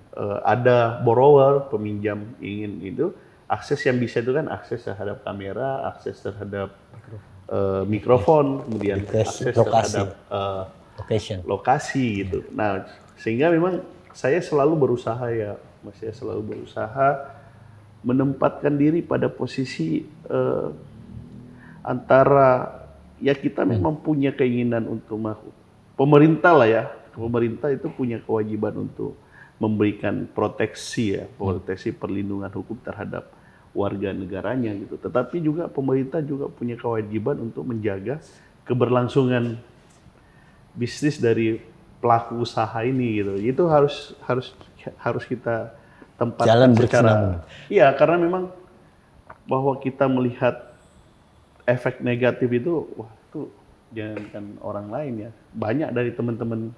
ada borrower, peminjam ingin itu, akses yang bisa itu kan akses terhadap kamera, akses terhadap mikrofon, kemudian akses terhadap lokasi gitu. Nah, sehingga memang saya selalu berusaha menempatkan diri pada posisi antara ya kita memang punya keinginan untuk pemerintah lah ya, pemerintah itu punya kewajiban untuk memberikan proteksi perlindungan hukum terhadap warga negaranya gitu. Tetapi juga pemerintah juga punya kewajiban untuk menjaga keberlangsungan bisnis dari pelaku usaha ini gitu. Itu harus kita tempatkan secara. Iya, karena memang bahwa kita melihat efek negatif itu, wah itu jangankan orang lain ya, banyak dari teman-teman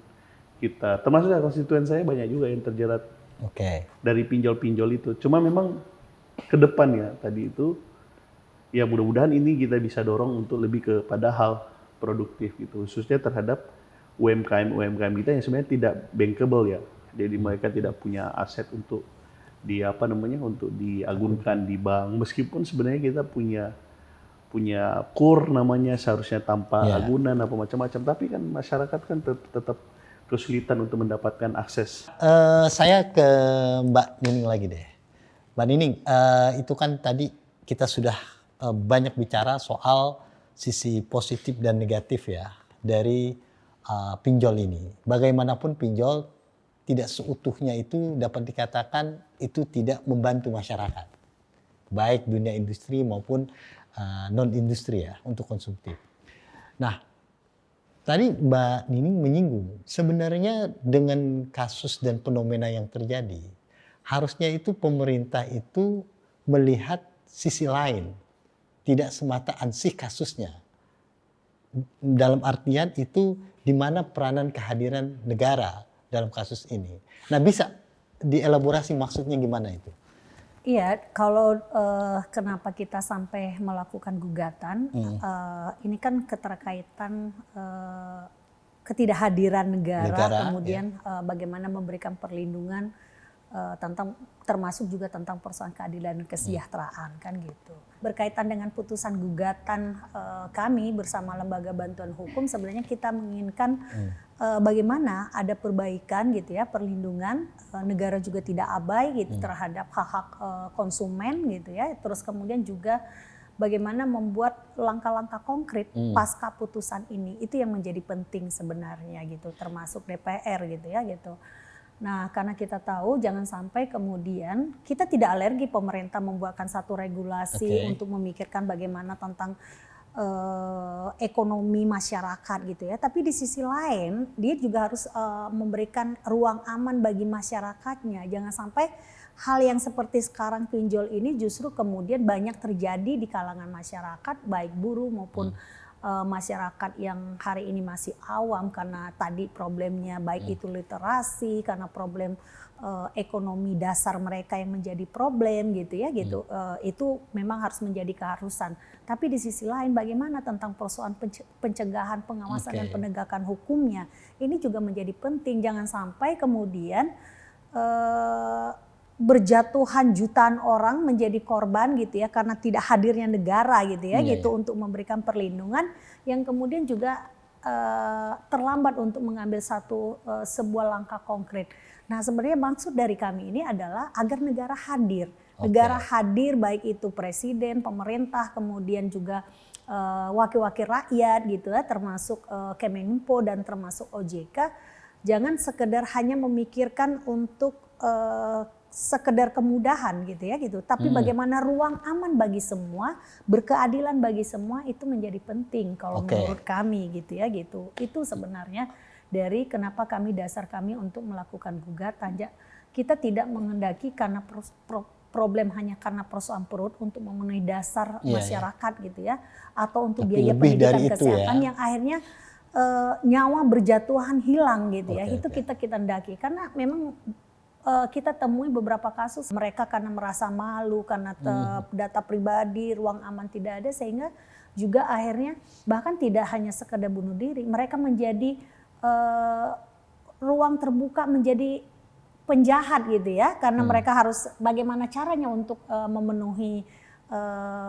kita, termasuk konstituen saya banyak juga yang terjerat dari pinjol-pinjol itu. Cuma memang ke depan ya tadi itu, ya mudah-mudahan ini kita bisa dorong untuk lebih kepada hal produktif gitu, khususnya terhadap UMKM kita yang sebenarnya tidak bankable ya, jadi mereka tidak punya aset untuk untuk diagunkan di bank, meskipun sebenarnya kita punya KUR namanya, seharusnya tanpa agunan apa macam-macam, tapi kan masyarakat kan tetap kesulitan untuk mendapatkan akses.
Saya ke Mbak Nining lagi deh. Mbak Nining, itu kan tadi kita sudah banyak bicara soal sisi positif dan negatif ya dari pinjol ini. Bagaimanapun pinjol tidak seutuhnya itu dapat dikatakan itu tidak membantu masyarakat, baik dunia industri maupun non-industri ya, untuk konsumtif. Nah, tadi Mbak Nining menyinggung, sebenarnya dengan kasus dan fenomena yang terjadi, harusnya itu pemerintah itu melihat sisi lain, tidak semata ansih kasusnya. Dalam artian itu di mana peranan kehadiran negara dalam kasus ini. Nah, bisa dielaborasi maksudnya gimana itu?
Iya, kalau kenapa kita sampai melakukan gugatan, ini kan keterkaitan ketidakhadiran negara kemudian bagaimana memberikan perlindungan termasuk juga tentang persoalan keadilan dan kesejahteraan kan gitu. Berkaitan dengan putusan gugatan kami bersama Lembaga Bantuan Hukum, sebenarnya kita menginginkan bagaimana ada perbaikan gitu ya, perlindungan, negara juga tidak abai gitu terhadap hak-hak konsumen gitu ya. Terus kemudian juga bagaimana membuat langkah-langkah konkret pasca putusan ini, itu yang menjadi penting sebenarnya gitu, termasuk DPR gitu ya gitu. Nah, karena kita tahu jangan sampai kemudian kita tidak alergi pemerintah membuatkan satu regulasi untuk memikirkan bagaimana tentang ekonomi masyarakat gitu ya. Tapi di sisi lain dia juga harus memberikan ruang aman bagi masyarakatnya. Jangan sampai hal yang seperti sekarang pinjol ini justru kemudian banyak terjadi di kalangan masyarakat, baik buruh maupun masyarakat yang hari ini masih awam karena tadi problemnya baik itu literasi, karena problem ekonomi dasar mereka yang menjadi problem gitu ya gitu. Itu memang harus menjadi keharusan. Tapi di sisi lain bagaimana tentang persoalan pencegahan, pengawasan dan penegakan hukumnya, ini juga menjadi penting. Jangan sampai kemudian berjatuhan jutaan orang menjadi korban gitu ya karena tidak hadirnya negara gitu ya gitu untuk memberikan perlindungan yang kemudian juga terlambat untuk mengambil sebuah langkah konkret. Nah, sebenarnya maksud dari kami ini adalah agar negara hadir. Negara hadir baik itu presiden, pemerintah, kemudian juga wakil-wakil rakyat gitu ya, termasuk Kemenko dan termasuk OJK. Jangan sekedar hanya memikirkan untuk sekedar kemudahan gitu ya gitu, tapi bagaimana ruang aman bagi semua, berkeadilan bagi semua itu menjadi penting kalau menurut kami gitu ya gitu. Itu sebenarnya dari kenapa dasar kami untuk melakukan gugatan. Kita tidak menghendaki karena problem hanya karena persoalan perut untuk memenuhi dasar masyarakat gitu ya, atau untuk
tapi
biaya
lebih
pendidikan
dari itu
kesehatan
ya.
yang akhirnya nyawa berjatuhan hilang gitu ya. Itu kita hendaki karena memang kita temui beberapa kasus mereka karena merasa malu karena data pribadi, ruang aman tidak ada, sehingga juga akhirnya bahkan tidak hanya sekedar bunuh diri, mereka menjadi ruang terbuka menjadi penjahat gitu ya, karena mereka harus bagaimana caranya untuk memenuhi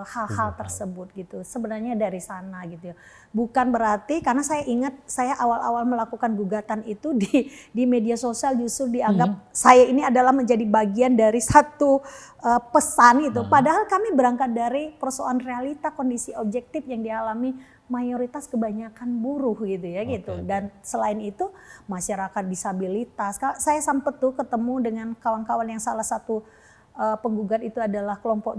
hal-hal tersebut gitu. Sebenarnya dari sana gitu ya. Bukan berarti karena saya ingat saya awal-awal melakukan gugatan itu di media sosial justru dianggap saya ini adalah menjadi bagian dari satu pesan gitu. Padahal kami berangkat dari persoalan realita kondisi objektif yang dialami mayoritas kebanyakan buruh gitu ya gitu. Dan selain itu masyarakat disabilitas. Saya sempat tuh ketemu dengan kawan-kawan yang salah satu penggugat itu adalah kelompok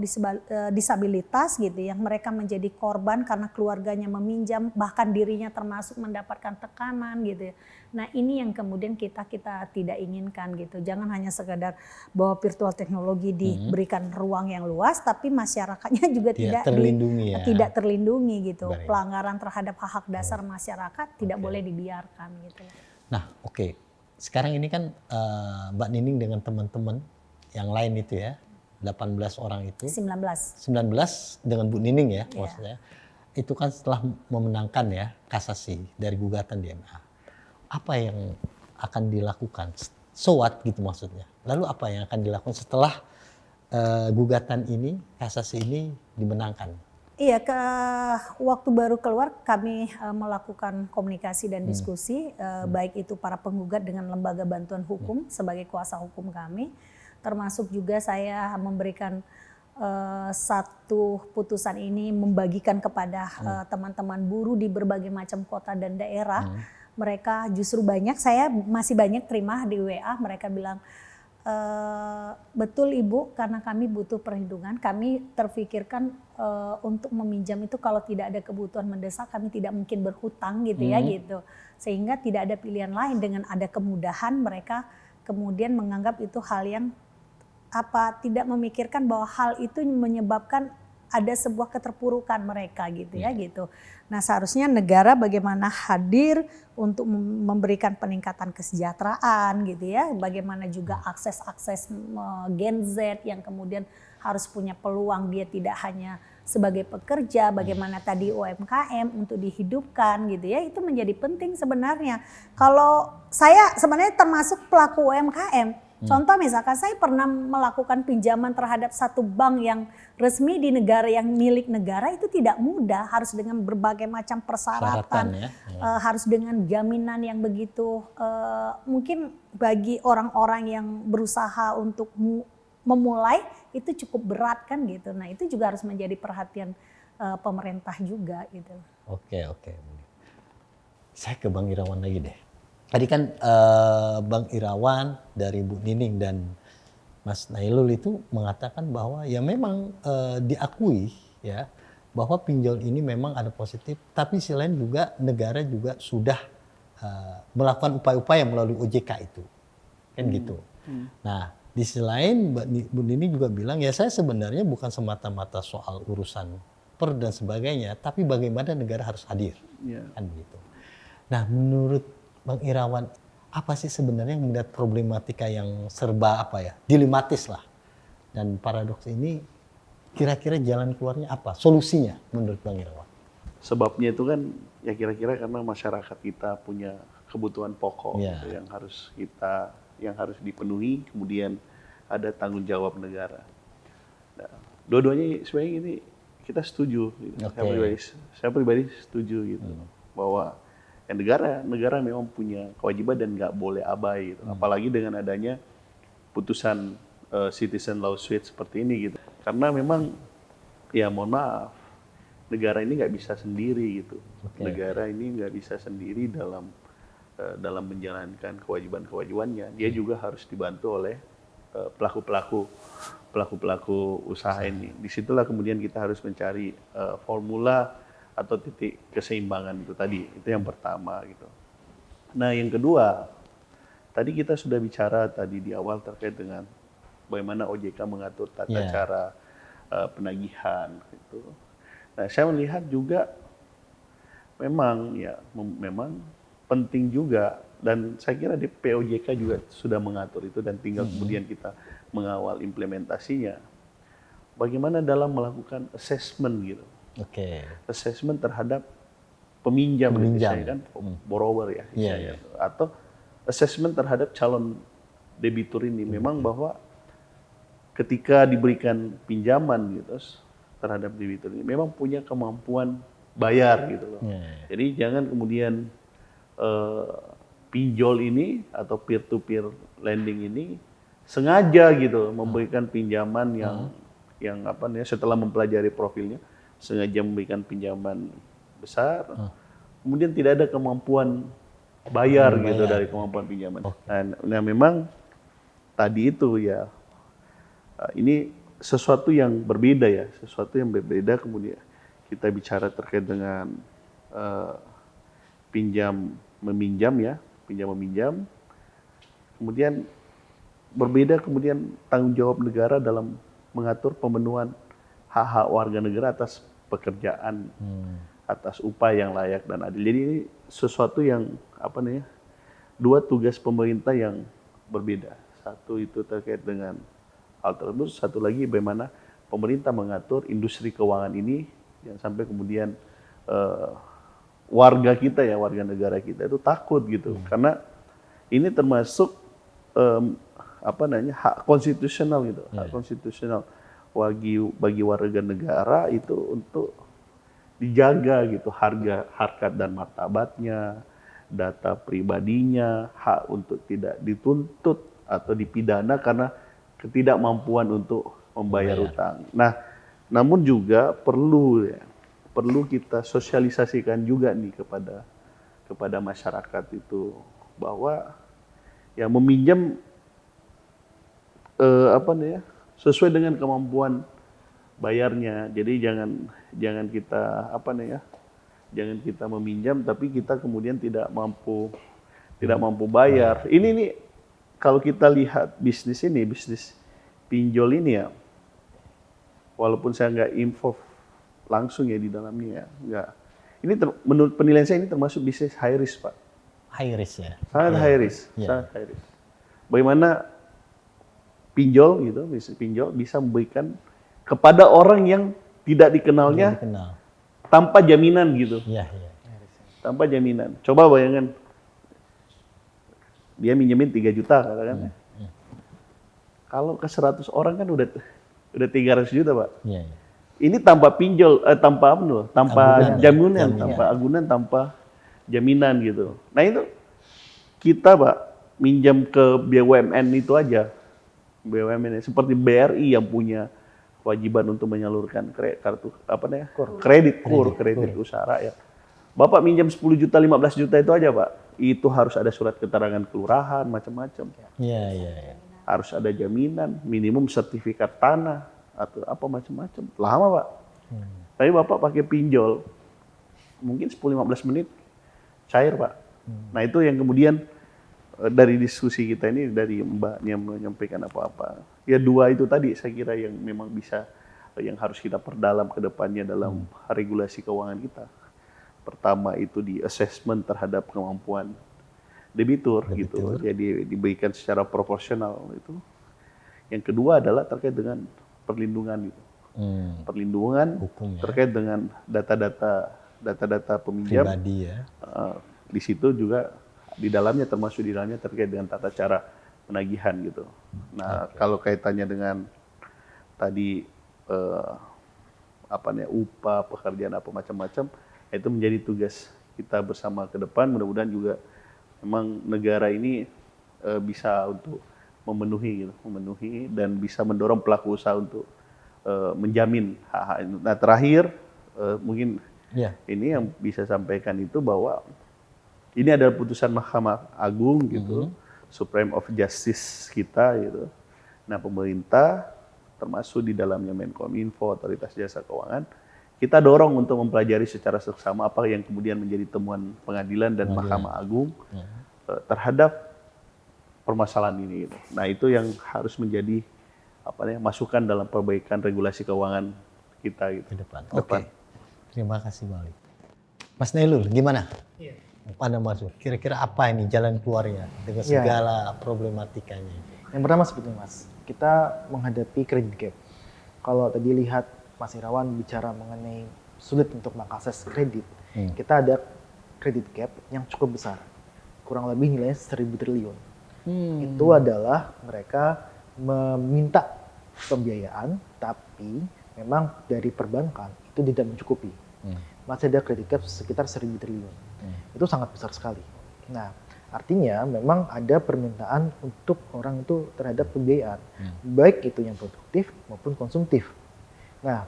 disabilitas gitu yang mereka menjadi korban karena keluarganya meminjam, bahkan dirinya termasuk mendapatkan tekanan gitu ya. Nah ini yang kemudian kita tidak inginkan gitu. Jangan hanya sekedar bahwa virtual teknologi diberikan ruang yang luas, tapi masyarakatnya juga tidak terlindungi gitu. Pelanggaran terhadap hak-hak dasar masyarakat tidak boleh dibiarkan gitu.
Nah sekarang ini kan Mbak Nining dengan teman-teman yang lain itu ya, 18 orang itu. 19 dengan Bu Nining ya maksudnya. Itu kan setelah memenangkan ya kasasi dari gugatan di MA. Apa yang akan dilakukan? So what gitu maksudnya. Lalu apa yang akan dilakukan setelah gugatan ini, kasasi ini dimenangkan?
Iya, waktu baru keluar kami melakukan komunikasi dan diskusi, baik itu para penggugat dengan lembaga bantuan hukum sebagai kuasa hukum kami. Termasuk juga saya memberikan satu putusan ini membagikan kepada teman-teman buruh di berbagai macam kota dan daerah. Mereka justru saya masih banyak terima di WA, mereka bilang, betul Ibu, karena kami butuh perlindungan, kami terfikirkan untuk meminjam itu kalau tidak ada kebutuhan mendesak, kami tidak mungkin berhutang gitu ya gitu. Sehingga tidak ada pilihan lain, dengan ada kemudahan mereka kemudian menganggap itu hal yang tidak memikirkan bahwa hal itu menyebabkan ada sebuah keterpurukan mereka gitu ya gitu. Nah seharusnya negara bagaimana hadir untuk memberikan peningkatan kesejahteraan gitu ya. Bagaimana juga akses Gen Z yang kemudian harus punya peluang, dia tidak hanya sebagai pekerja, bagaimana tadi UMKM untuk dihidupkan gitu ya. Itu menjadi penting sebenarnya. Kalau saya sebenarnya termasuk pelaku UMKM. Contoh misalkan saya pernah melakukan pinjaman terhadap satu bank yang resmi di negara yang milik negara, itu tidak mudah, harus dengan berbagai macam persyaratan, harus dengan jaminan yang begitu mungkin bagi orang-orang yang berusaha untuk memulai itu cukup berat kan gitu. Nah itu juga harus menjadi perhatian pemerintah juga gitu.
Oke. Saya ke Bang Irawan lagi deh. Tadi kan Bang Irawan dari Bu Nining dan Mas Nailul itu mengatakan bahwa ya memang diakui ya bahwa pinjol ini memang ada positif, tapi sisi lain juga negara juga sudah melakukan upaya-upaya melalui OJK itu, kan gitu. Nah di sisi lain Bu Nining juga bilang ya saya sebenarnya bukan semata-mata soal urusan dan sebagainya, tapi bagaimana negara harus hadir, kan gitu. Nah menurut Bang Irawan, apa sih sebenarnya yang melihat problematika yang serba dilematis lah. Dan paradoks ini kira-kira jalan keluarnya apa? Solusinya menurut Bang Irawan?
Sebabnya itu kan ya kira-kira karena masyarakat kita punya kebutuhan pokok gitu, yang harus dipenuhi, kemudian ada tanggung jawab negara. Nah, dua-duanya sebenarnya ini kita setuju gitu. Saya pribadi setuju gitu bahwa ya negara memang punya kewajiban dan nggak boleh abai gitu. Apalagi dengan adanya putusan citizen lawsuit seperti ini gitu. Karena memang ya mohon maaf, negara ini nggak bisa sendiri gitu. Negara ini nggak bisa sendiri dalam menjalankan kewajiban-kewajibannya. Dia juga harus dibantu oleh pelaku usaha ini. Disitulah kemudian kita harus mencari formula atau titik keseimbangan itu tadi. Itu yang pertama gitu. Nah yang kedua, tadi kita sudah bicara tadi di awal terkait dengan bagaimana OJK mengatur tata cara penagihan gitu. Nah saya melihat juga memang penting juga, dan saya kira di POJK juga sudah mengatur itu dan tinggal kemudian kita mengawal implementasinya. Bagaimana dalam melakukan assessment gitu. Assessment terhadap peminjam. Kan borrower ya. Atau assessment terhadap calon debitur ini. Memang bahwa ketika diberikan pinjaman gitu terhadap debitur ini memang punya kemampuan bayar gitu loh. Jadi jangan kemudian pinjol ini atau peer to peer lending ini sengaja gitu memberikan pinjaman yang setelah mempelajari profilnya sengaja memberikan pinjaman besar, kemudian tidak ada kemampuan bayar gitu dari kemampuan pinjaman. Nah memang tadi itu ya ini sesuatu yang berbeda ya, kemudian kita bicara terkait dengan pinjam meminjam, kemudian berbeda kemudian tanggung jawab negara dalam mengatur pemenuhan hak-hak warga negara atas pekerjaan, atas upah yang layak dan adil. Jadi ini sesuatu yang dua tugas pemerintah yang berbeda. Satu itu terkait dengan hal tersebut, satu lagi bagaimana pemerintah mengatur industri keuangan ini yang sampai kemudian warga negara kita itu takut gitu, karena ini termasuk hak konstitusional gitu, hak konstitusional bagi warga negara itu untuk dijaga gitu, harkat dan martabatnya, data pribadinya, hak untuk tidak dituntut atau dipidana karena ketidakmampuan untuk membayar utang. Nah, namun juga perlu kita sosialisasikan juga nih kepada masyarakat itu bahwa ya meminjam sesuai dengan kemampuan bayarnya. Jadi jangan kita meminjam tapi kita kemudian tidak mampu bayar. Ini nih kalau kita lihat bisnis pinjol ini ya, walaupun saya nggak involve langsung ya di dalamnya ya, nggak. Ini menurut penilaian saya ini termasuk bisnis high risk, Pak.
High risk ya.
Sangat high risk, sangat high risk. Bagaimana pinjol bisa memberikan kepada orang yang tidak dikenalnya tanpa jaminan gitu. Tanpa jaminan. Coba bayangkan dia minjemin 3 juta katakan. Kalau ke 100 orang kan udah 300 juta, Pak. Ini tanpa pinjol, tanpa jaminan, tanpa agunan, tanpa jaminan gitu. Nah itu kita, Pak, minjam ke BUMN itu aja. BUMN seperti BRI yang punya kewajiban untuk menyalurkan kredit usaha rakyat. Bapak minjam 10 juta, 15 juta itu aja, Pak. Itu harus ada surat keterangan kelurahan, macam-macam. Harus ada jaminan, minimum sertifikat tanah atau apa macam-macam. Lama, Pak. Tapi Bapak pakai pinjol, mungkin 10-15 menit cair, Pak. Nah itu yang kemudian dari diskusi kita ini, dari Mbaknya menyampaikan apa-apa. Ya dua itu tadi saya kira yang memang bisa, yang harus kita perdalam ke depannya dalam regulasi keuangan kita. Pertama itu di assessment terhadap kemampuan debitur. Gitu. Jadi diberikan secara proporsional itu. Yang kedua adalah terkait dengan perlindungan gitu. Perlindungan hukumnya, terkait dengan data-data peminjam. Pribadi ya. Di situ juga di dalamnya terkait dengan tata cara penagihan gitu. Nah, kalau kaitannya dengan tadi upah, pekerjaan apa macam-macam, itu menjadi tugas kita bersama ke depan. Mudah-mudahan juga memang negara ini bisa untuk memenuhi dan bisa mendorong pelaku usaha untuk menjamin hak-hak itu. Nah, terakhir mungkin ini yang bisa sampaikan itu bahwa ini adalah putusan Mahkamah Agung gitu, Supreme of Justice kita gitu. Nah, pemerintah termasuk di dalamnya Menkominfo, Otoritas Jasa Keuangan, kita dorong untuk mempelajari secara seksama apa yang kemudian menjadi temuan pengadilan dan Mahkamah Agung terhadap permasalahan ini. Gitu. Nah, itu yang harus menjadi masukan dalam perbaikan regulasi keuangan kita gitu.
Ke depan. Oke. Terima kasih Bang Ali. Mas Nailul, gimana? Iya. Pada masuk. Kira-kira apa ini jalan keluarnya dengan segala problematikanya?
Yang pertama sebetulnya Mas, kita menghadapi credit gap. Kalau tadi lihat Mas Irawan bicara mengenai sulit untuk mengakses kredit, kita ada credit gap yang cukup besar, kurang lebih nilainya 1.000 triliun. Itu adalah mereka meminta pembiayaan, tapi memang dari perbankan itu tidak mencukupi. Masih ada credit gap sekitar 1.000 triliun. Itu sangat besar sekali. Nah, artinya memang ada permintaan untuk orang itu terhadap pembiayaan, baik itu yang produktif maupun konsumtif. Nah,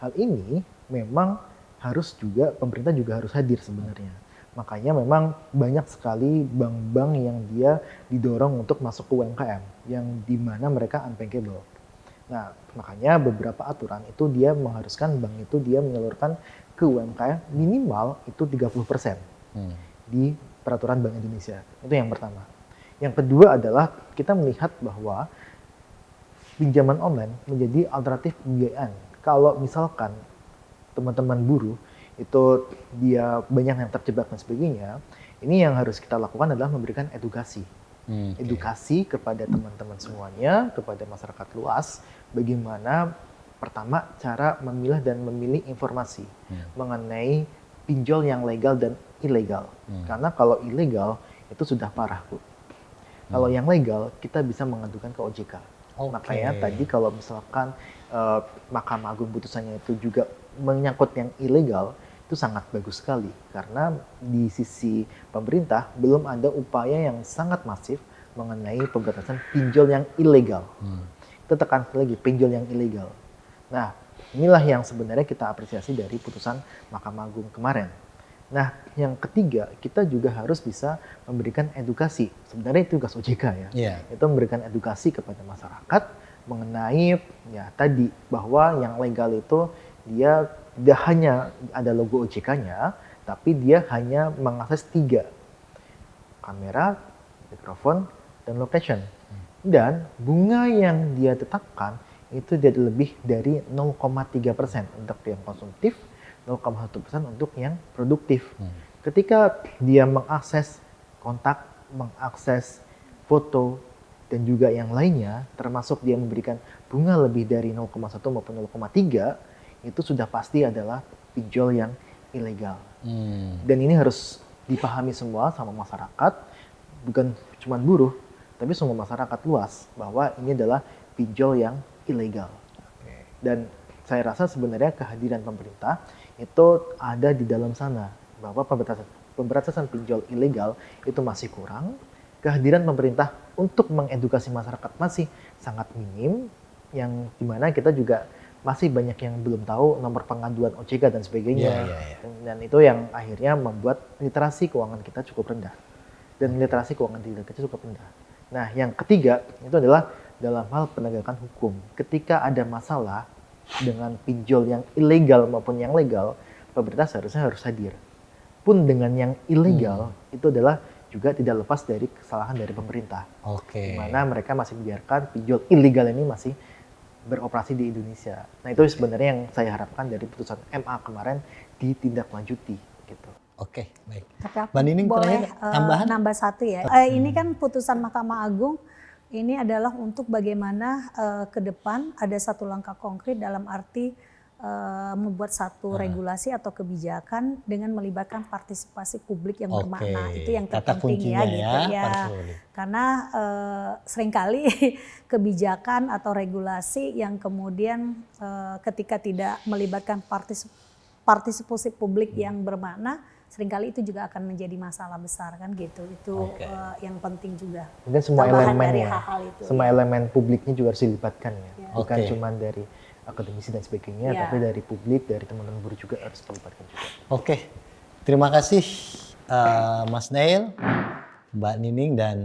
hal ini memang harus juga pemerintah juga harus hadir sebenarnya. Makanya memang banyak sekali bank-bank yang dia didorong untuk masuk ke UMKM yang dimana mereka unbankable. Nah, makanya beberapa aturan itu dia mengharuskan bank itu dia menyalurkan ke UMKM minimal itu 30% di peraturan Bank Indonesia. Itu yang pertama. Yang kedua adalah kita melihat bahwa pinjaman online menjadi alternatif pembiayaan. Kalau misalkan teman-teman buruh itu dia banyak yang terjebak dan sebagainya, ini yang harus kita lakukan adalah memberikan edukasi. Edukasi kepada teman-teman semuanya, kepada masyarakat luas, bagaimana pertama cara memilah dan memilih informasi mengenai pinjol yang legal dan ilegal. Karena kalau ilegal itu sudah parah, Bu. Kalau yang legal kita bisa mengadukan ke OJK. Makanya tadi kalau misalkan Mahkamah Agung putusannya itu juga menyangkut yang ilegal, itu sangat bagus sekali. Karena di sisi pemerintah belum ada upaya yang sangat masif mengenai pemberantasan pinjol yang ilegal. Kita tekan lagi, pinjol yang ilegal. Nah, inilah yang sebenarnya kita apresiasi dari putusan Mahkamah Agung kemarin. Nah, yang ketiga, kita juga harus bisa memberikan edukasi. Sebenarnya itu tugas OJK ya. Itu memberikan edukasi kepada masyarakat mengenai ya tadi bahwa yang legal itu dia tidak hanya ada logo OJK-nya, tapi dia hanya mengakses 3. Kamera, mikrofon, dan location. Dan bunga yang dia tetapkan itu tidak lebih dari 0,3% untuk yang konsumtif, 0,1% untuk yang produktif. Ketika dia mengakses kontak, mengakses foto, dan juga yang lainnya, termasuk dia memberikan bunga lebih dari 0,1 maupun 0,3, itu sudah pasti adalah pinjol yang ilegal. Dan ini harus dipahami semua sama masyarakat, bukan cuma buruh, tapi semua masyarakat luas, bahwa ini adalah pinjol yang ilegal. Dan saya rasa sebenarnya kehadiran pemerintah itu ada di dalam sana, bahwa pemberantasan pinjol ilegal itu masih kurang, kehadiran pemerintah untuk mengedukasi masyarakat masih sangat minim, yang dimana kita juga masih banyak yang belum tahu nomor pengaduan OJK dan sebagainya. Dan itu yang akhirnya membuat literasi keuangan kita cukup rendah. Dan literasi keuangan kita cukup rendah. Nah, yang ketiga itu adalah dalam hal penegakan hukum. Ketika ada masalah dengan pinjol yang ilegal maupun yang legal, pemerintah seharusnya harus hadir. Pun dengan yang ilegal, itu adalah juga tidak lepas dari kesalahan dari pemerintah. Di mana mereka masih membiarkan pinjol ilegal ini masih beroperasi di Indonesia. Nah, itu sebenarnya yang saya harapkan dari putusan MA kemarin ditindaklanjuti gitu.
Oke, baik.
Tapi aku
Mbak Nining
boleh
tambahan?
nambah satu ya. Ini kan putusan Mahkamah Agung ini adalah untuk bagaimana ke depan ada satu langkah konkret dalam arti membuat satu regulasi atau kebijakan dengan melibatkan partisipasi publik yang bermakna. Itu yang terpenting ya gitu ya. Karena seringkali kebijakan atau regulasi yang kemudian ketika tidak melibatkan partisipasi publik yang bermakna, seringkali itu juga akan menjadi masalah besar kan gitu. Itu yang penting juga.
Mungkin semua elemennya, semua
ya.
elemen publiknya juga harus dilibatkan ya. Bukan cuma dari akademisi dan sebagainya, tapi dari publik, dari teman-teman buruh juga harus dilibatkan juga.
Oke, terima kasih Mas Nail, Mbak Nining dan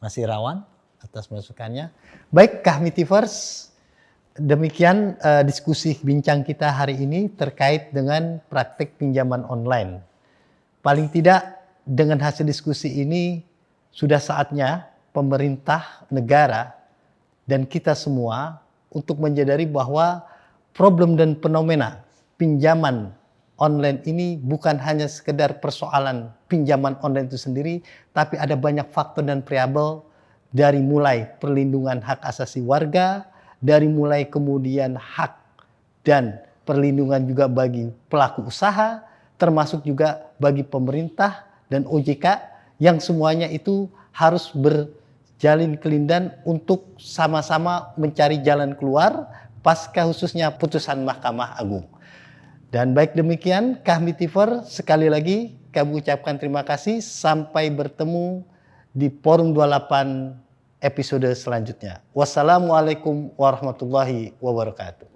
Mas Irawan atas masukannya. Baik, Kahmitivers, demikian diskusi bincang kita hari ini terkait dengan praktik pinjaman online. Paling tidak dengan hasil diskusi ini sudah saatnya pemerintah, negara, dan kita semua untuk menyadari bahwa problem dan fenomena pinjaman online ini bukan hanya sekedar persoalan pinjaman online itu sendiri, tapi ada banyak faktor dan variabel dari mulai perlindungan hak asasi warga, dari mulai kemudian hak dan perlindungan juga bagi pelaku usaha, termasuk juga bagi pemerintah dan OJK yang semuanya itu harus berjalin kelindan untuk sama-sama mencari jalan keluar pasca khususnya putusan Mahkamah Agung. Dan baik demikian, Kahmitiver, sekali lagi kami ucapkan terima kasih. Sampai bertemu di Forum 28 episode selanjutnya. Wassalamualaikum warahmatullahi wabarakatuh.